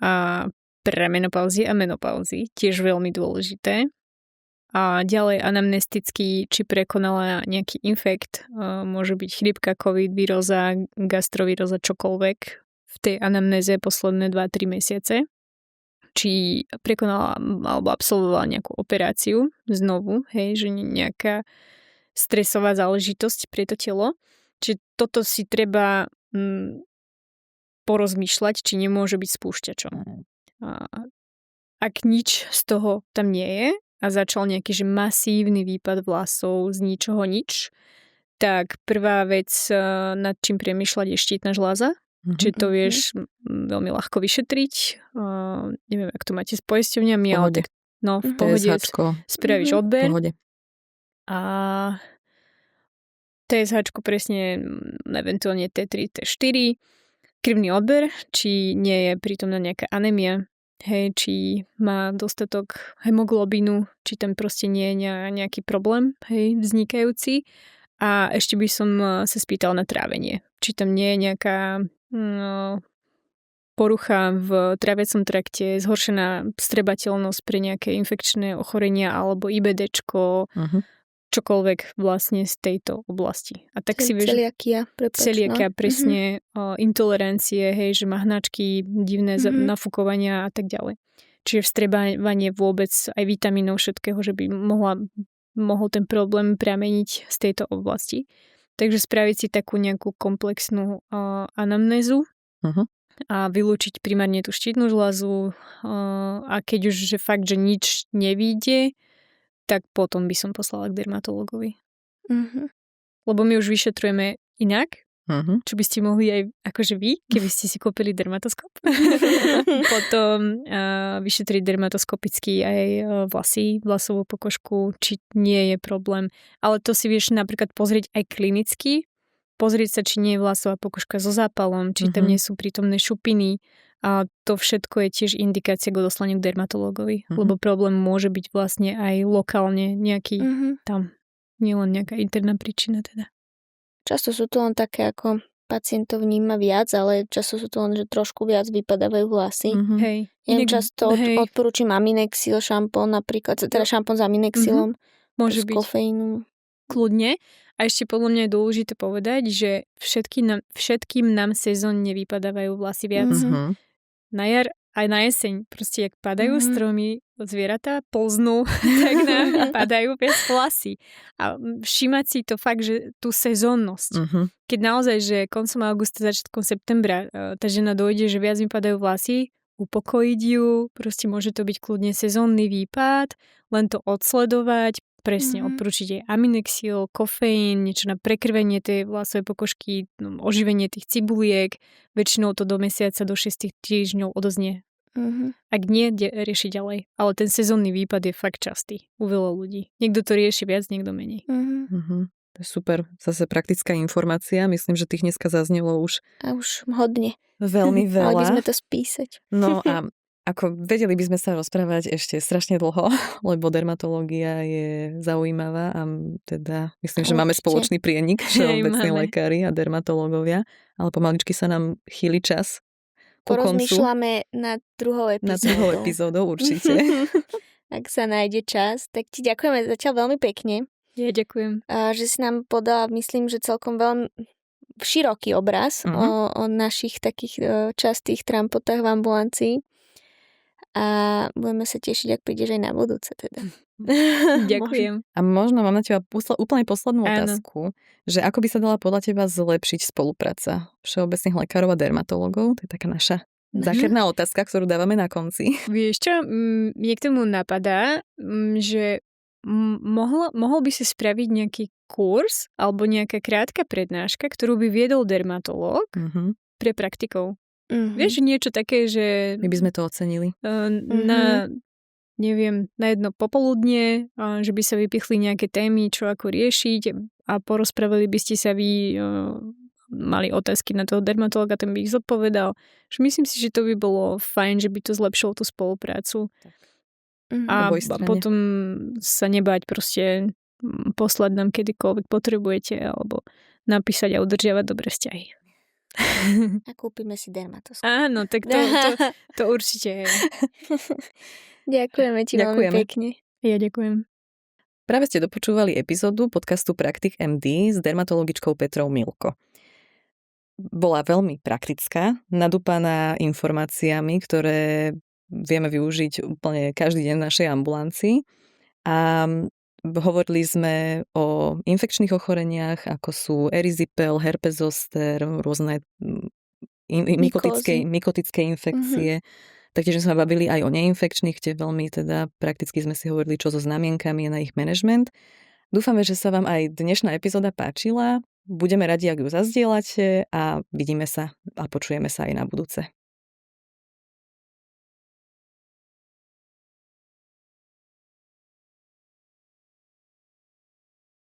a premenopauzy a menopauzy, tiež veľmi dôležité. A ďalej anamnestický, či prekonala nejaký infekt, môže byť chrípka, covid, víroza, gastrovíroza, čokoľvek v tej anamnéze posledné 2-3 mesiace. Či prekonala alebo absolvovala nejakú operáciu znovu, hej, že nejaká stresová záležitosť pre to telo. Čiže toto si treba porozmýšľať, či nemôže byť spúšťačom. Ak nič z toho tam nie je a začal nejaký že masívny výpad vlasov z ničoho nič, tak prvá vec, nad čím premýšľať, je štítna žľaza. Čiže to vieš veľmi ľahko vyšetriť. Neviem, ak to máte s poisťovňami, ale tak v pohode spravíš odber. Pohode. A TSHčko presne, eventuálne T3, T4, krvný odber, či nie je prítomná nejaká anémia, hej, či má dostatok hemoglobínu, či tam proste nie je nejaký problém, hej, vznikajúci. A ešte by som sa spýtal na trávenie. Či tam nie je nejaká porucha v tráviacom trakte, zhoršená vstrebateľnosť pre nejaké infekčné ochorenia alebo IBDčko, čokoľvek vlastne z tejto oblasti. A tak si vieš... Celiakia, presne, intolerancie, hej, že má hnačky, divné nafúkovania a tak ďalej. Čiže vstrebávanie vôbec aj vitamínov všetkého, že by mohol ten problém prameniť z tejto oblasti. Takže spraviť si takú nejakú komplexnú anamnézu a vylúčiť primárne tú štítnu žľazu a keď už že fakt, že nič nevíde, tak potom by som poslala k dermatologovi. Lebo my už vyšetrujeme inak, čo by ste mohli aj akože vy, keby ste si kúpili dermatoskop. Potom vyšetriť dermatoskopicky aj vlasy, vlasovú pokožku, či nie je problém. Ale to si vieš napríklad pozrieť aj klinicky, pozrieť sa, či nie je vlasová pokožka so zápalom, či tam nie sú prítomné šupiny. A to všetko je tiež indikácia k odoslaniu k dermatológovi, lebo problém môže byť vlastne aj lokálne nejaký tam, nielen nejaká interná príčina teda. Často sú to len také, ako pacientov vníma viac, ale často sú to len, že trošku viac vypadávajú vlasy. Hej. Často odporúčam Aminexil šampón napríklad, teda šampón s Aminexilom. Môže byť. Kofeínu. Kľudne. A ešte podľa mňa je dôležité povedať, že všetkým nám sezónne vypadávajú vlasy viac. Na jar aj na jeseň. Proste, jak padajú stromy, zvieratá polznú, tak nám padajú viac vlasy. A všímať si to fakt, že tú sezónnosť. Keď naozaj, že koncom augusta, začiatkom septembra tá žena dojde, že viac mi padajú vlasy, upokojiť ju, proste môže to byť kľudne sezónny výpad, len to odsledovať, presne odporúčiť aj aminexil, kofeín, niečo na prekrvenie tej vlasovej pokožky, oživenie tých cibuliek, väčšinou to do mesiaca, do 6 týždňov odoznie. Ak nie, rieši ďalej. Ale ten sezónny výpad je fakt častý u veľa ľudí. Niekto to rieši viac, niekto menej. To je super. Zase praktická informácia. Myslím, že tých dneska zaznelo už... A už hodne. Veľmi veľa. Mali by sme to spísať. No a ako vedeli by sme sa rozprávať ešte strašne dlho, lebo dermatológia je zaujímavá a teda myslím, že máme spoločný prienik, všeobecní lekári a dermatológovia, ale pomaličky sa nám chýli čas. Porozmýšľame na druhou epizódou. Na druhou epizódou určite. Ak sa nájde čas, tak ti ďakujeme zatiaľ veľmi pekne. Ja ďakujem. Že si nám podala, myslím, že celkom veľmi široký obraz o našich takých častých trampotách v ambulancii. A budeme sa tešiť, ak prídeš aj na budúce teda. Ďakujem. A možno mám na teba úplne poslednú otázku, že ako by sa dala podľa teba zlepšiť spolupráca všeobecných lekárov a dermatológov? To je taká naša zákerná otázka, ktorú dávame na konci. Vieš čo, mne k tomu napadá, že mohol by si spraviť nejaký kurz alebo nejaká krátka prednáška, ktorú by viedol dermatológ pre praktikov. Vieš, niečo také, že... My by sme to ocenili. Na jedno popoludnie, že by sa vypichli nejaké témy, čo ako riešiť a porozprávali by ste sa vy, mali otázky na toho dermatológa, ten by ich zodpovedal. Myslím si, že to by bolo fajn, že by to zlepšilo tú spoluprácu. A potom sa nebať proste poslať nám kedykoľvek potrebujete alebo napísať a udržiavať dobré vzťahy. A kúpime si dermatoskop. Áno, tak to určite je. Ďakujeme ti veľmi pekne. Ja ďakujem. Práve ste dopočúvali epizódu podcastu Praktik MD s dermatologičkou Petrou Milko. Bola veľmi praktická, nadúpaná informáciami, ktoré vieme využiť úplne každý deň v našej ambulancii. A hovorili sme o infekčných ochoreniach, ako sú eryzipel, herpes zoster, rôzne mykotické infekcie. Taktiež sme sa bavili aj o neinfekčných, kde veľmi teda prakticky sme si hovorili, čo so znamienkami na ich manažment. Dúfame, že sa vám aj dnešná epizóda páčila. Budeme radi, ak ju zazdielate a vidíme sa a počujeme sa aj na budúce.